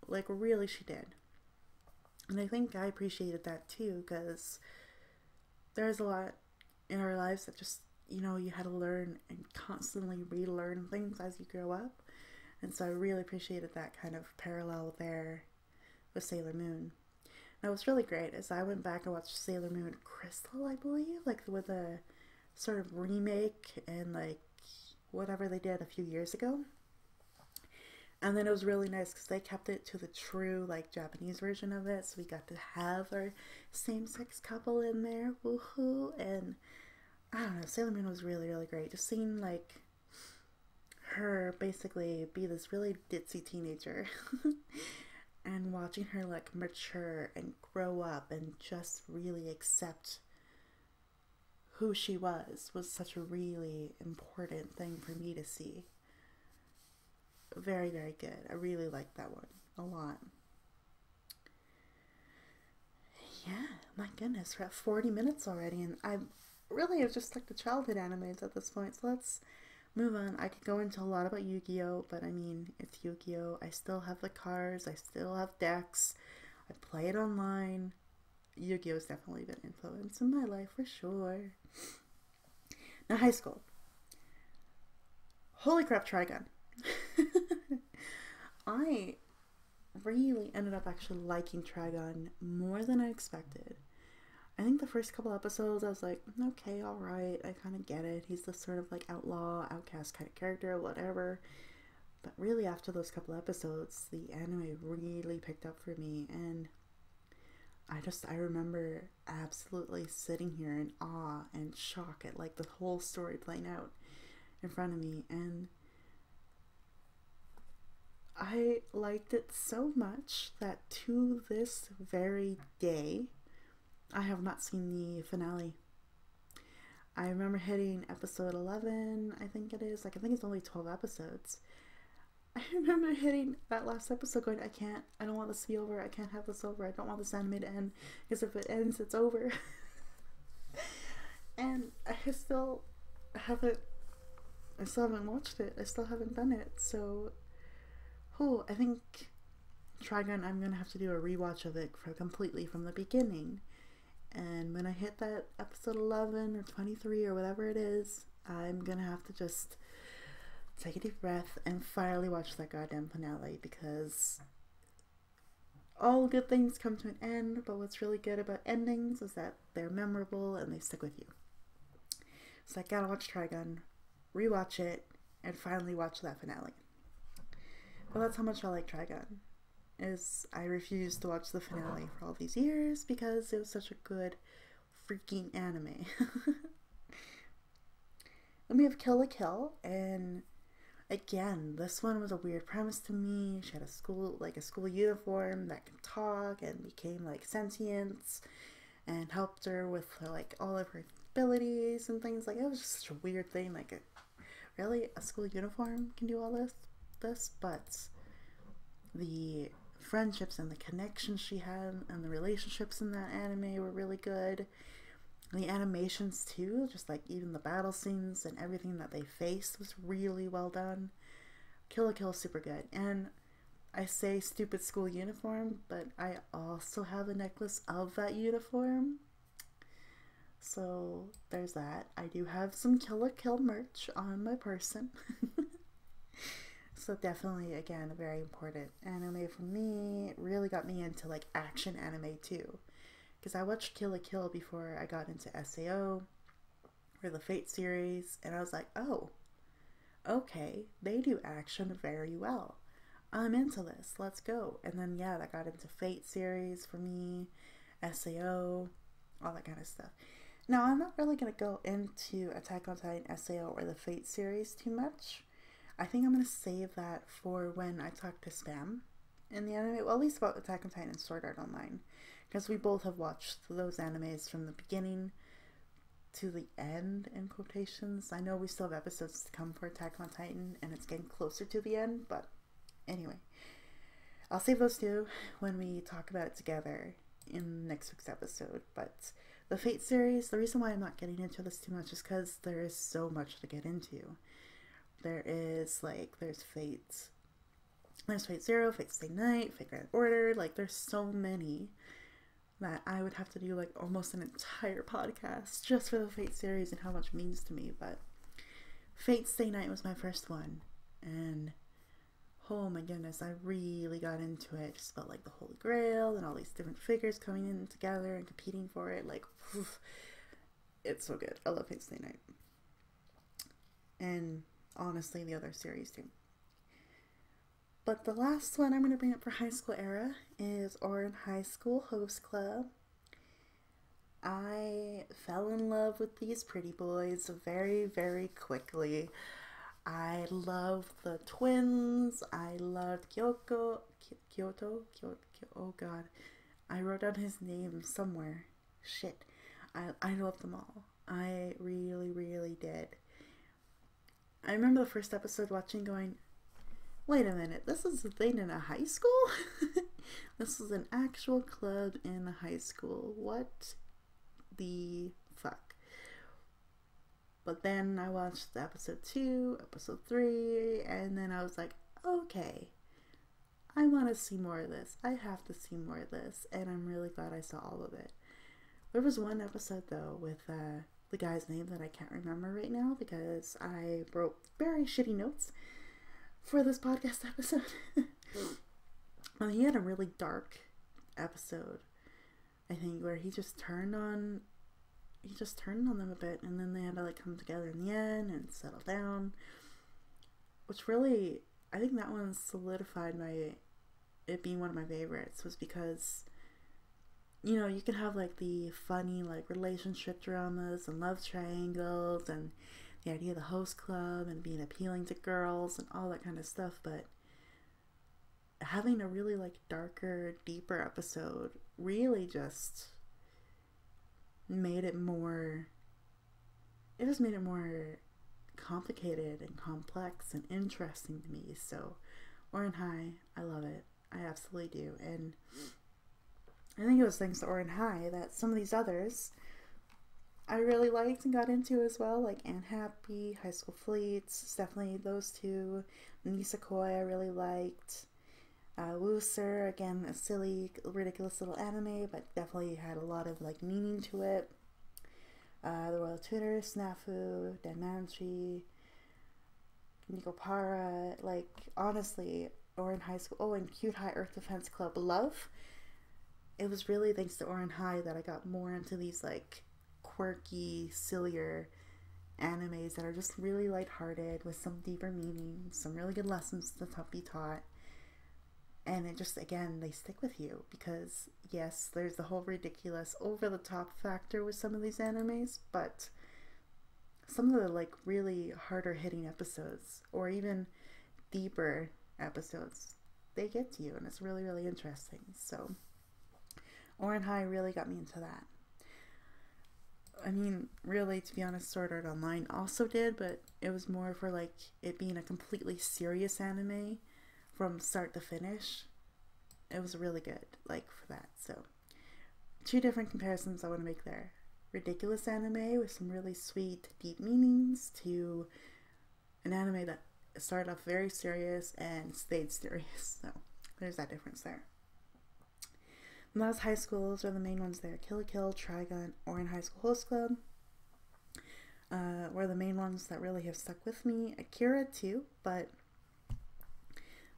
Like, really, she did. And I think I appreciated that too, because there's a lot in our lives that just, you had to learn and constantly relearn things as you grow up. And so I really appreciated that kind of parallel there with Sailor Moon. Now, what's really great is I went back and watched Sailor Moon Crystal, I believe, like with a sort of remake and like whatever they did a few years ago. And then it was really nice because they kept it to the true, like, Japanese version of it. So we got to have our same-sex couple in there. Woohoo. And I don't know, Sailor Moon was really, really great. Just seeing, like, her basically be this really ditzy teenager and watching her, like, mature and grow up and just really accept who she was such a really important thing for me to see. Very, very good. I really liked that one a lot. Yeah, my goodness, we're at 40 minutes already, and I really have just like the childhood animes at this point, so let's move on. I could go into a lot about Yu-Gi-Oh, but I mean, it's Yu-Gi-Oh. I still have the cards, I still have decks, I play it online. Yu-Gi-Oh has definitely been an influence in my life for sure. Now, high school. Holy crap, Dragyn. I really ended up actually liking Dragyn more than I expected. I think the first couple episodes I was like, okay, alright, I kind of get it. He's this sort of like outlaw, outcast kind of character, whatever. But really after those couple episodes, the anime really picked up for me, and I remember absolutely sitting here in awe and shock at like the whole story playing out in front of me, and I liked it so much that to this very day, I have not seen the finale. I remember hitting episode 11, I think it is. Like, I think it's only 12 episodes. I remember hitting that last episode going, I don't want this to be over. I can't have this over. I don't want this anime to end, because if it ends, it's over. And I still haven't watched it. I still haven't done it. So, I think Dragyn, I'm going to have to do a rewatch of it completely from the beginning. And when I hit that episode 11 or 23 or whatever it is, I'm going to have to just take a deep breath and finally watch that goddamn finale, because all good things come to an end, but what's really good about endings is that they're memorable and they stick with you. So I gotta watch Dragyn, rewatch it, and finally watch that finale. But that's how much I like Dragyn. Is I refused to watch the finale for all these years because it was such a good freaking anime. Then we have Kill la Kill, and again, this one was a weird premise to me. She had a school uniform that could talk and became like sentient and helped her with her, like, all of her abilities and things. Like, it was just such a weird thing. Like, really, a school uniform can do all this? But the friendships and the connections she had and the relationships in that anime were really good. And the animations too, just like even the battle scenes and everything that they faced was really well done. Kill la Kill is super good. And I say stupid school uniform, but I also have a necklace of that uniform. So there's that. I do have some Kill la Kill merch on my person. So definitely, again, a very important anime for me. It really got me into like action anime too. Because I watched Kill la Kill before I got into SAO or the Fate series, and I was like, oh, okay, they do action very well. I'm into this, let's go. And then yeah, that got into Fate series for me, SAO, all that kind of stuff. Now, I'm not really going to go into Attack on Titan, SAO, or the Fate series too much. I think I'm going to save that for when I talk to Spam in the anime, well, at least about Attack on Titan and Sword Art Online, because we both have watched those animes from the beginning to the end, in quotations. I know we still have episodes to come for Attack on Titan, and it's getting closer to the end, but anyway. I'll save those two when we talk about it together in next week's episode, but the Fate series, the reason why I'm not getting into this too much is because there is so much to get into. There's Fate 0, Fate Stay Night, Fate Grand Order, like there's so many that I would have to do like almost an entire podcast just for the Fate series and how much it means to me. But Fate Stay Night was my first one, and oh my goodness, I really got into it. Just felt like the Holy Grail and all these different figures coming in together and competing for it. Like, oof, it's so good. I love Fate Stay Night. And honestly, the other series too. But the last one I'm going to bring up for high school era is Ouran High School Host Club. I fell in love with these pretty boys very, very quickly. I loved the twins. I loved Kyoto. Oh god. I wrote down his name somewhere. Shit. I loved them all. I really, really did. I remember the first episode watching going, wait a minute, this is a thing in a high school? This is an actual club in a high school. What the fuck? But then I watched episode 2, episode 3, and then I was like, okay, I want to see more of this. I have to see more of this, and I'm really glad I saw all of it. There was one episode, though, with the guy's name that I can't remember right now because I wrote very shitty notes for this podcast episode. He had a really dark episode, I think, where he just turned on them a bit, and then they had to like come together in the end and settle down, which really, I think that one solidified it being one of my favorites, was because, you know, you can have like the funny like relationship dramas and love triangles and the idea of the host club and being appealing to girls and all that kind of stuff, but having a really like darker, deeper episode really just made it more complicated and complex and interesting to me. So Ouran High, I love it. I absolutely do. And I think it was thanks to Ouran High that some of these others I really liked and got into as well, like Anne Happy, High School Fleets. It's definitely those two. Musicoi I really liked. Wooser, again, a silly, ridiculous little anime, but definitely had a lot of like meaning to it. The Royal Tudor, Snafu, Machi, Nikopara, like honestly, Ouran High School, oh, and Cute High Earth Defense Club Love. It was really thanks to Ouran High that I got more into these like quirky, sillier animes that are just really lighthearted with some deeper meaning, some really good lessons to be taught. And it just, again, they stick with you because, yes, there's the whole ridiculous, over-the-top factor with some of these animes, but some of the, like, really harder-hitting episodes, or even deeper episodes, they get to you, and it's really, really interesting. So, Ouran High really got me into that. I mean, really, to be honest, Sword Art Online also did, but it was more for, like, it being a completely serious anime from start to finish. It was really good, like, for that. So, two different comparisons I want to make there. Ridiculous anime with some really sweet, deep meanings to an anime that started off very serious and stayed serious. So, there's that difference there. And those high schools are the main ones there. Kill la Kill, Trigun, Ouran High School Host Club were the main ones that really have stuck with me. Akira too, but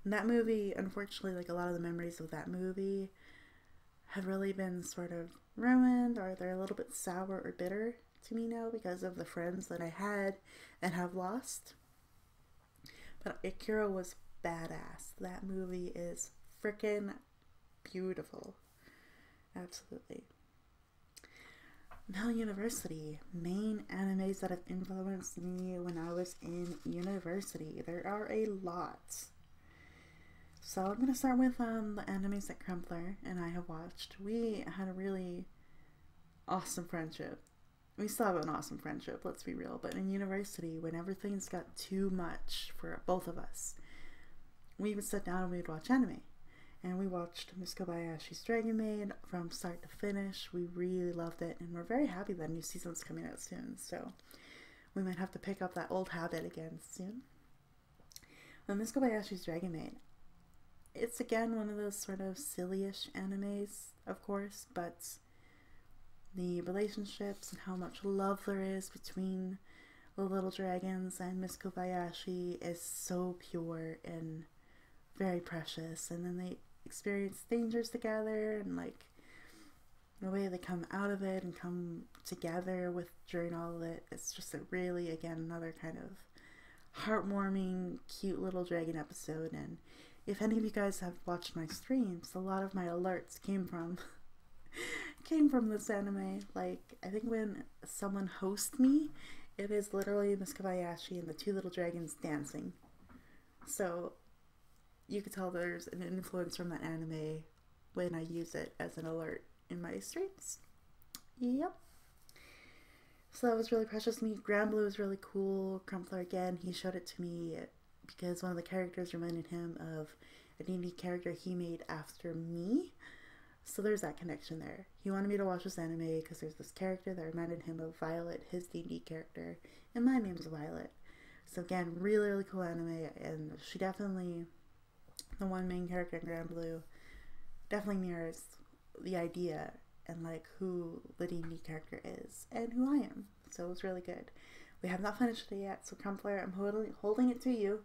that movie, unfortunately, like a lot of the memories of that movie have really been sort of ruined, or they're a little bit sour or bitter to me now because of the friends that I had and have lost. But Akira was badass. That movie is freaking beautiful. Absolutely. Now, university. Main animes that have influenced me when I was in university. There are a lot. So I'm going to start with the animes that Crumpler and I have watched. We had a really awesome friendship. We still have an awesome friendship, let's be real. But in university, whenever things got too much for both of us, we would sit down and we would watch anime. And we watched Musicoi Dragyn Maid from start to finish. We really loved it, and we're very happy that a new season's coming out soon. So we might have to pick up that old habit again soon. Musicoi Dragyn Maid. It's again one of those sort of silly-ish animes, of course, but the relationships and how much love there is between the little dragons and Miss Kobayashi is so pure and very precious. And then they experience dangers together, and like the way they come out of it and come together with during all of it, it's just a really, again, another kind of heartwarming, cute little dragon episode. And if any of you guys have watched my streams, a lot of my alerts came from came from this anime. Like, I think when someone hosts me, it is literally Musicoi and the two little dragons dancing. So you could tell there's an influence from that anime when I use it as an alert in my streams. Yep. So that was really precious to me. Granblue was really cool. Crumpler, again, he showed it to me because one of the characters reminded him of a D&D character he made after me. So there's that connection there. He wanted me to watch this anime because there's this character that reminded him of Violet, his D&D character, and my name's Violet. So again, really, really cool anime, and she definitely, the one main character in Granblue, definitely mirrors the idea and like who the D&D character is and who I am. So it was really good. We have not finished it yet, so Crumpler, I'm holding it to you.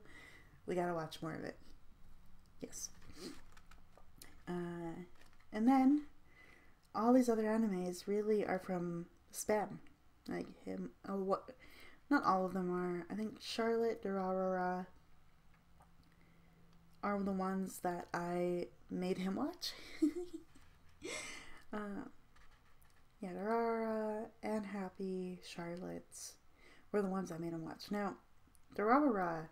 We gotta watch more of it. Yes. And then all these other animes really are from Spam. Like him, not all of them are. I think Charlotte, Durarara are the ones that I made him watch. Yeah, Durarara and Happy, Charlotte were the ones I made him watch. Now, Durarara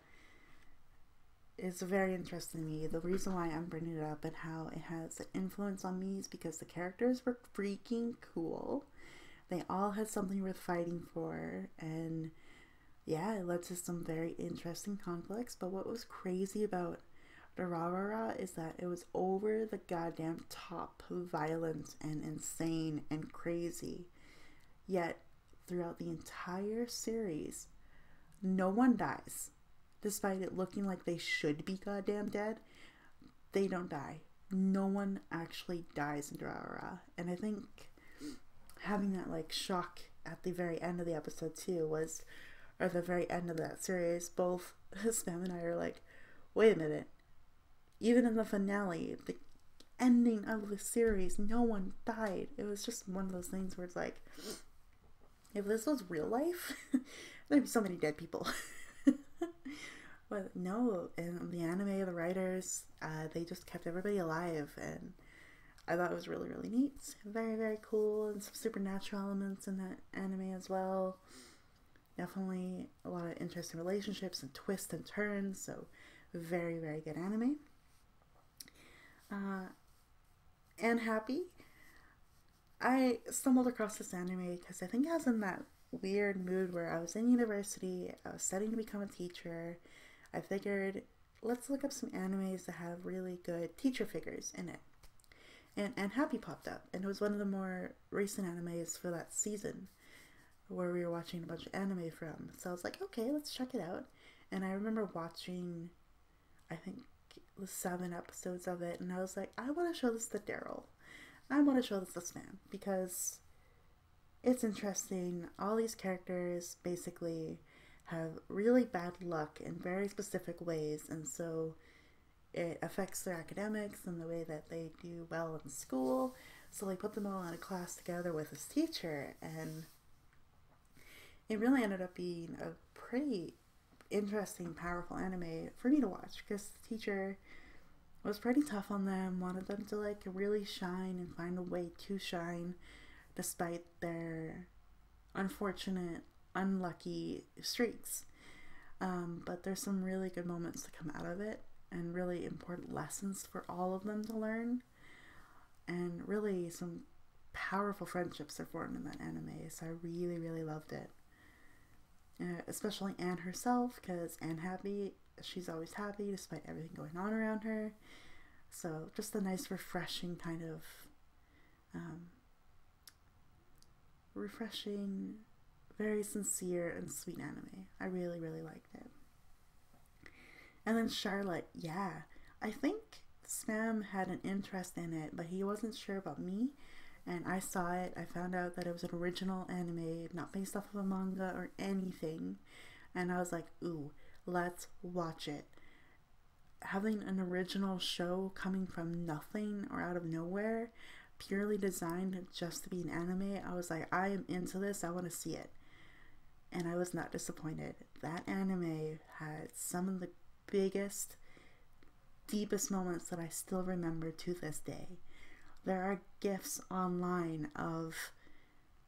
is very interesting to me. The reason why I'm bringing it up and how it has an influence on me is because the characters were freaking cool. They all had something worth fighting for, and yeah, it led to some very interesting conflicts. But what was crazy about Durarara is that it was over the goddamn top violent and insane and crazy. Yet, throughout the entire series, no one dies. Despite it looking like they should be goddamn dead, they don't die. No one actually dies in Durarara. And I think having that like shock at the very end of the episode too was, or the very end of that series, both Spam and I are like, wait a minute. Even in the finale, the ending of the series, no one died. It was just one of those things where it's like, if this was real life, there'd be so many dead people. But no, in the anime, the writers, they just kept everybody alive, and I thought it was really, really neat. Very, very cool, and some supernatural elements in that anime as well. Definitely a lot of interesting relationships and twists and turns, so very, very good anime. And Happy, I stumbled across this anime because I think I was in that weird mood where I was in university, I was studying to become a teacher. I figured, let's look up some animes that have really good teacher figures in it. And Happy popped up, and it was one of the more recent animes for that season where we were watching a bunch of anime from. So I was like, okay, let's check it out. And I remember watching, I think, the 7 episodes of it, and I was like, I want to show this to Daryl. I want to show this to Spam, because it's interesting. All these characters basically have really bad luck in very specific ways, and so it affects their academics and the way that they do well in school. So they put them all in a class together with this teacher, and it really ended up being a pretty interesting, powerful anime for me to watch, because the teacher was pretty tough on them, wanted them to like really shine and find a way to shine despite their unfortunate, unlucky streaks. But there's some really good moments to come out of it, and really important lessons for all of them to learn, and really some powerful friendships are formed in that anime. So I really, really loved it. Especially Anne herself, because Anne Happy, she's always happy despite everything going on around her. So just a nice, refreshing kind of refreshing, very sincere and sweet anime. I really, really liked it. And then Charlotte, yeah, I think Spam had an interest in it, but he wasn't sure about me. And I saw it, I found out that it was an original anime, not based off of a manga or anything. And I was like, ooh, let's watch it. Having an original show coming from nothing or out of nowhere, purely designed just to be an anime, I was like, I am into this, I want to see it. And I was not disappointed. That anime had some of the biggest deepest moments that I still remember to this day. There are GIFs online of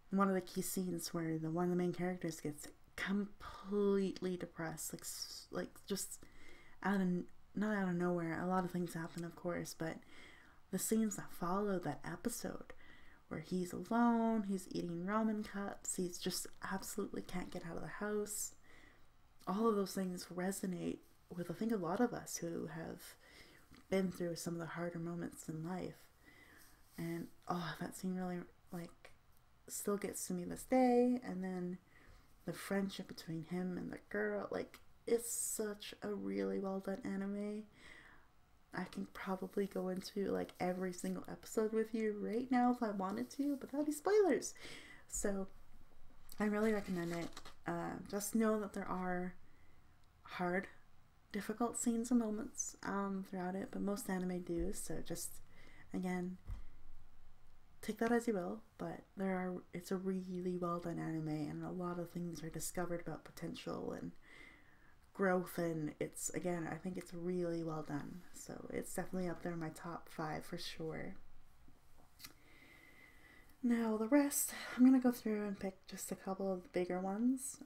one of the key scenes where one of the main characters gets completely depressed, like just not out of nowhere. A lot of things happen, of course, but the scenes that follow that episode where he's alone, he's eating ramen cups, he's just absolutely can't get out of the house. All of those things resonate with, I think, a lot of us who have been through some of the harder moments in life. And that scene really still gets to me this day. And then the friendship between him and the girl, it's such a really well done anime. I can probably go into every single episode with you right now if I wanted to, but that'd be spoilers. So I really recommend it. Just know that there are hard, difficult scenes and moments throughout it, but most anime do. So just, again, take that as you will, but it's a really well done anime, and a lot of things are discovered about potential and growth, and I think it's really well done. So it's definitely up there in my top 5 for sure. Now the rest, I'm gonna go through and pick just a couple of the bigger ones.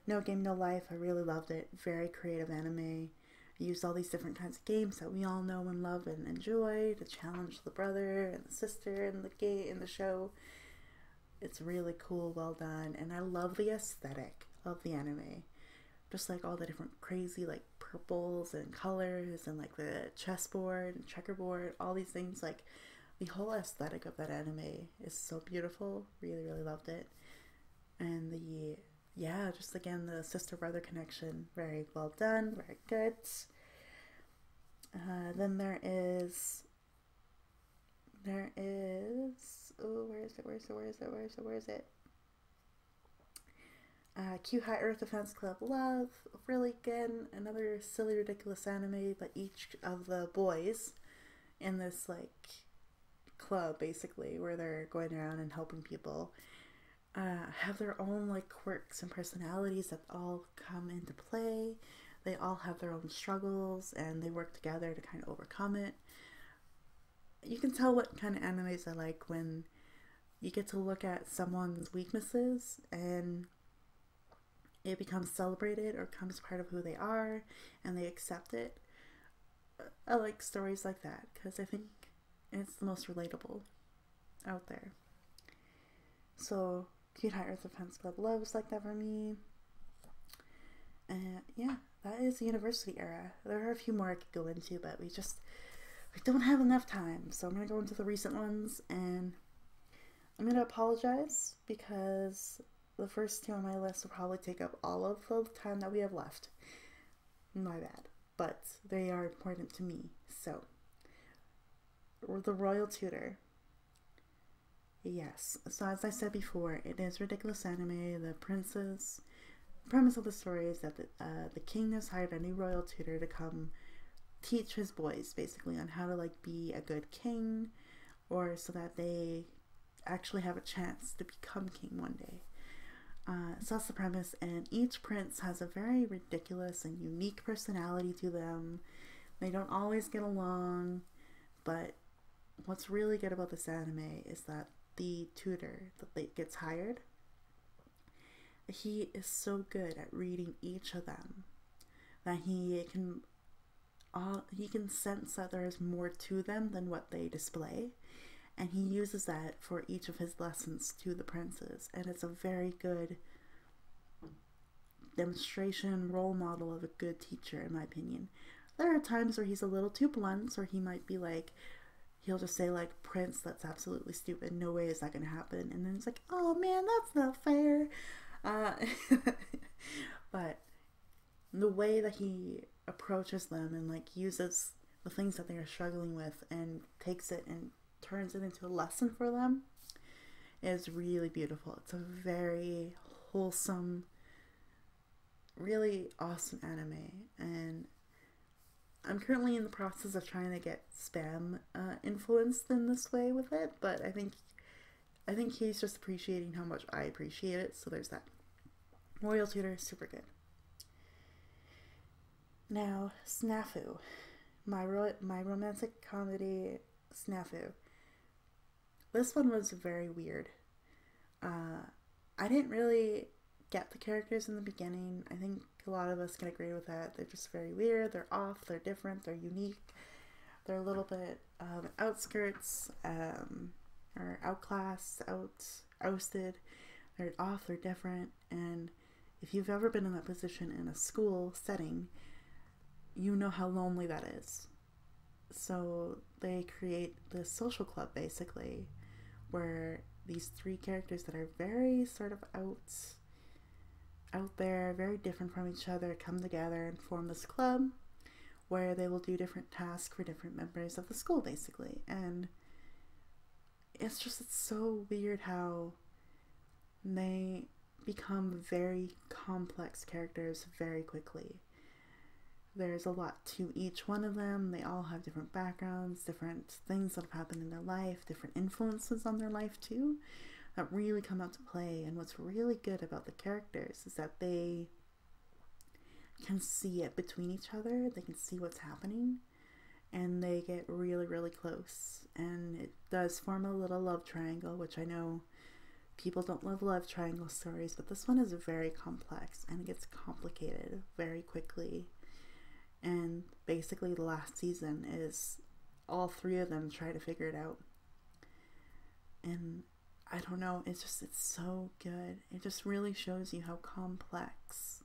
No Game No Life, I really loved it. Very creative anime. Used all these different kinds of games that we all know and love and enjoy to challenge the brother and the sister in the show. It's really cool, well done, and I love the aesthetic of the anime. Just all the different crazy purples and colors and the chessboard and checkerboard, all these things, the whole aesthetic of that anime is so beautiful. Really, really loved it. And the sister brother connection, very well done, very good. Then there is where is it? Cute High Earth Defense Club Love, really good. Another silly, ridiculous anime, but each of the boys in this club, basically, where they're going around and helping people, have their own quirks and personalities that all come into play. They all have their own struggles, and they work together to kind of overcome it. You can tell what kind of animes I like when you get to look at someone's weaknesses and it becomes celebrated or becomes part of who they are, and they accept it. I like stories like that because I think it's the most relatable out there. So Cute High Earth Defense Club Love is like that for me. And yeah, that is the university era. There are a few more I could go into, but we don't have enough time. So I'm going to go into the recent ones, and I'm going to apologize because the first 2 on my list will probably take up all of the time that we have left. My bad. But they are important to me. So, the Royal Tudor. Yes. So as I said before, it is ridiculous anime. The premise of the story is that the king has hired a new royal tutor to come teach his boys basically on how to be a good king, or so that they actually have a chance to become king one day. So that's the premise, and each prince has a very ridiculous and unique personality to them. They don't always get along, but what's really good about this anime is that the tutor that gets hired, he is so good at reading each of them that he can sense that there is more to them than what they display, and he uses that for each of his lessons to the princes, and it's a very good demonstration, role model of a good teacher, in my opinion. There are times where he's a little too blunt, or he might be he'll just say Prince, that's absolutely stupid, no way is that gonna happen, and then it's oh man, that's not fair. But the way that he approaches them and uses the things that they are struggling with and takes it and turns it into a lesson for them is really beautiful. It's a very wholesome, really awesome anime, and I'm currently in the process of trying to get spam influenced in this way with it, but I think he's just appreciating how much I appreciate it, so there's that. Royal Tudor, super good. Now, Snafu. my romantic comedy, Snafu. This one was very weird. I didn't really get the characters in the beginning. I think a lot of us can agree with that. They're just very weird. They're off. They're different. They're unique. They're a little bit outskirts, or outclassed, ousted. They're off. They're different. And if you've ever been in that position in a school setting, you know how lonely that is. So they create this social club, basically, where these three characters that are very sort of out there, very different from each other, come together and form this club where they will do different tasks for different members of the school, basically. And it's so weird how they become very complex characters very quickly. There's a lot to each one of them. They all have different backgrounds, different things that have happened in their life, different influences on their life too, that really come out to play. And what's really good about the characters is that they can see it between each other. They can see what's happening, and they get really, really close. And it does form a little love triangle, which I know people don't love love triangle stories, but this one is very complex, and it gets complicated very quickly. And basically the last season is all three of them try to figure it out. And I don't know, it's so good. It just really shows you how complex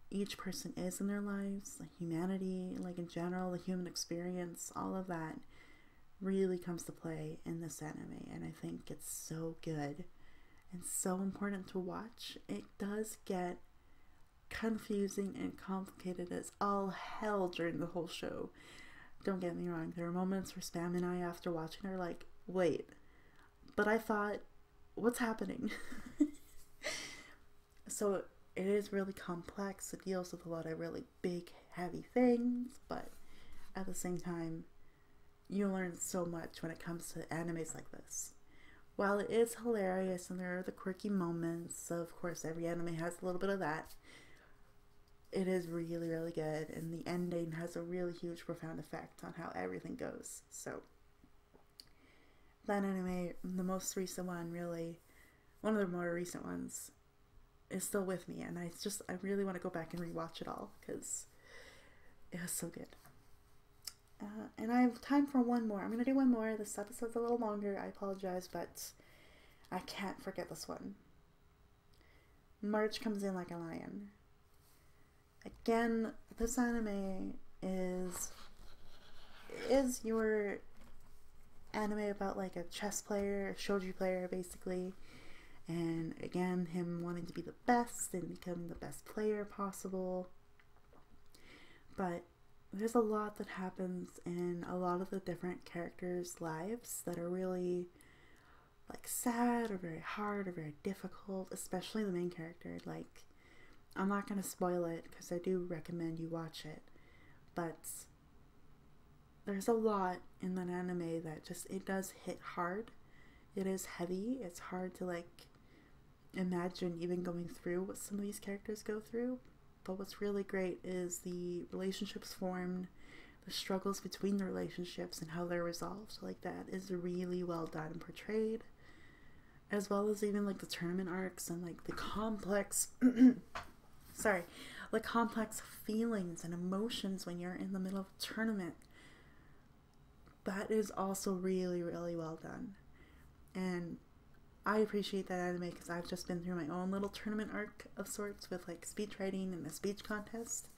each person is in their lives, like humanity, like in general, the human experience, all of that really comes to play in this anime. And I think it's so good and so important to watch. It does get confusing and complicated as all hell during the whole show. Don't get me wrong, there are moments where Spam and I, after watching, are like, wait, but I thought, what's happening? So it is really complex. It deals with a lot of really big, heavy things, but at the same time, you learn so much when it comes to animes like this. While it is hilarious and there are the quirky moments, so of course every anime has a little bit of that, it is really, really good, and the ending has a really huge, profound effect on how everything goes. So that anime, the most recent one, really, one of the more recent ones, is still with me, and I really want to go back and rewatch it all, because it was so good. And I have time for one more. I'm going to do one more. This episode's a little longer. I apologize, but I can't forget this one. March Comes In Like a Lion. Again, this anime is your anime about like a chess player, a shogi player basically, and again, him wanting to be the best and becoming the best player possible. But there's a lot that happens in a lot of the different characters' lives that are really like sad or very hard or very difficult, especially the main character. Like, I'm not going to spoil it because I do recommend you watch it, but there's a lot in that anime that it does hit hard. It is heavy. It's hard to like imagine even going through what some of these characters go through. But what's really great is the relationships formed, the struggles between the relationships, and how they're resolved. Like, that is really well done and portrayed, as well as even like the tournament arcs and like the complex the complex feelings and emotions when you're in the middle of a tournament. That is also really, really well done. And I appreciate that anime because I've just been through my own little tournament arc of sorts with like speech writing and a speech contest.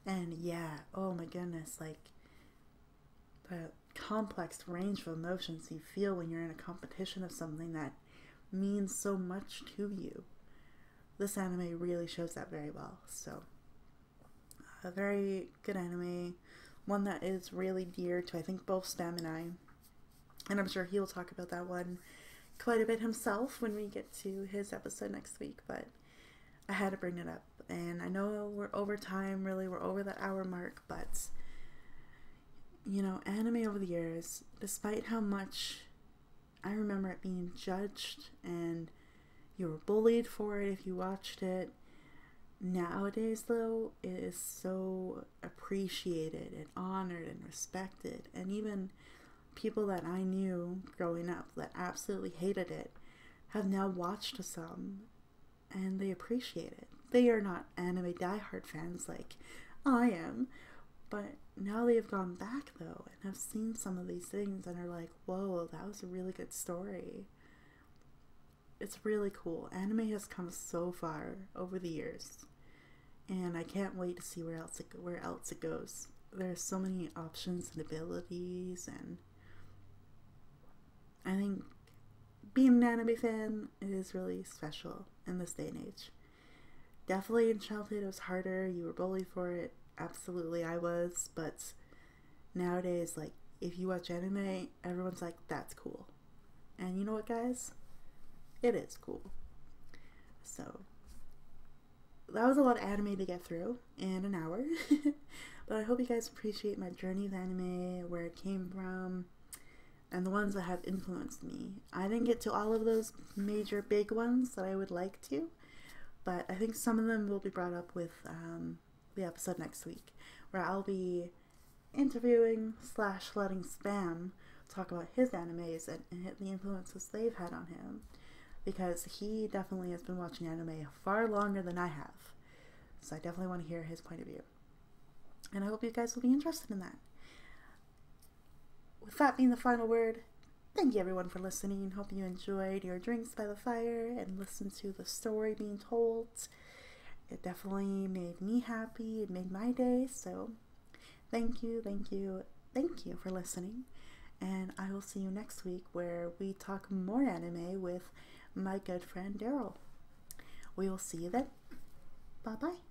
And yeah, oh my goodness, like the complex range of emotions you feel when you're in a competition of something that means so much to you. This anime really shows that very well. So, a very good anime. One that is really dear to, I think, both Spam and I. And I'm sure he'll talk about that one quite a bit himself when we get to his episode next week. But I had to bring it up. And I know we're over time, really. We're over that hour mark. But, you know, anime over the years, despite how much I remember it being judged and you were bullied for it if you watched it, Nowadays, though, it is so appreciated and honored and respected. And even people that I knew growing up that absolutely hated it have now watched some and they appreciate it. They are not anime diehard fans like I am, but now they have gone back though and have seen some of these things and are like, whoa, that was a really good story. It's really cool. Anime has come so far over the years, and I can't wait to see where else it goes. There's so many options and abilities, and I think being an anime fan is really special in this day and age. Definitely in childhood it was harder. You were bullied for it. Absolutely I was, but nowadays, like, if you watch anime, everyone's like, that's cool. And you know what, guys? It is cool. So that was a lot of anime to get through in an hour. But I hope you guys appreciate my journey of anime, where it came from, and the ones that have influenced me. I didn't get to all of those major big ones that I would like to, but I think some of them will be brought up with the episode next week, where I'll be interviewing / letting Spam talk about his animes and the influences they've had on him, because he definitely has been watching anime far longer than I have. So I definitely want to hear his point of view. And I hope you guys will be interested in that. With that being the final word, thank you everyone for listening. Hope you enjoyed your drinks by the fire and listened to the story being told. It definitely made me happy. It made my day. So thank you for listening. And I will see you next week, where we talk more anime with my good friend Daryl. We will see you then. Bye bye.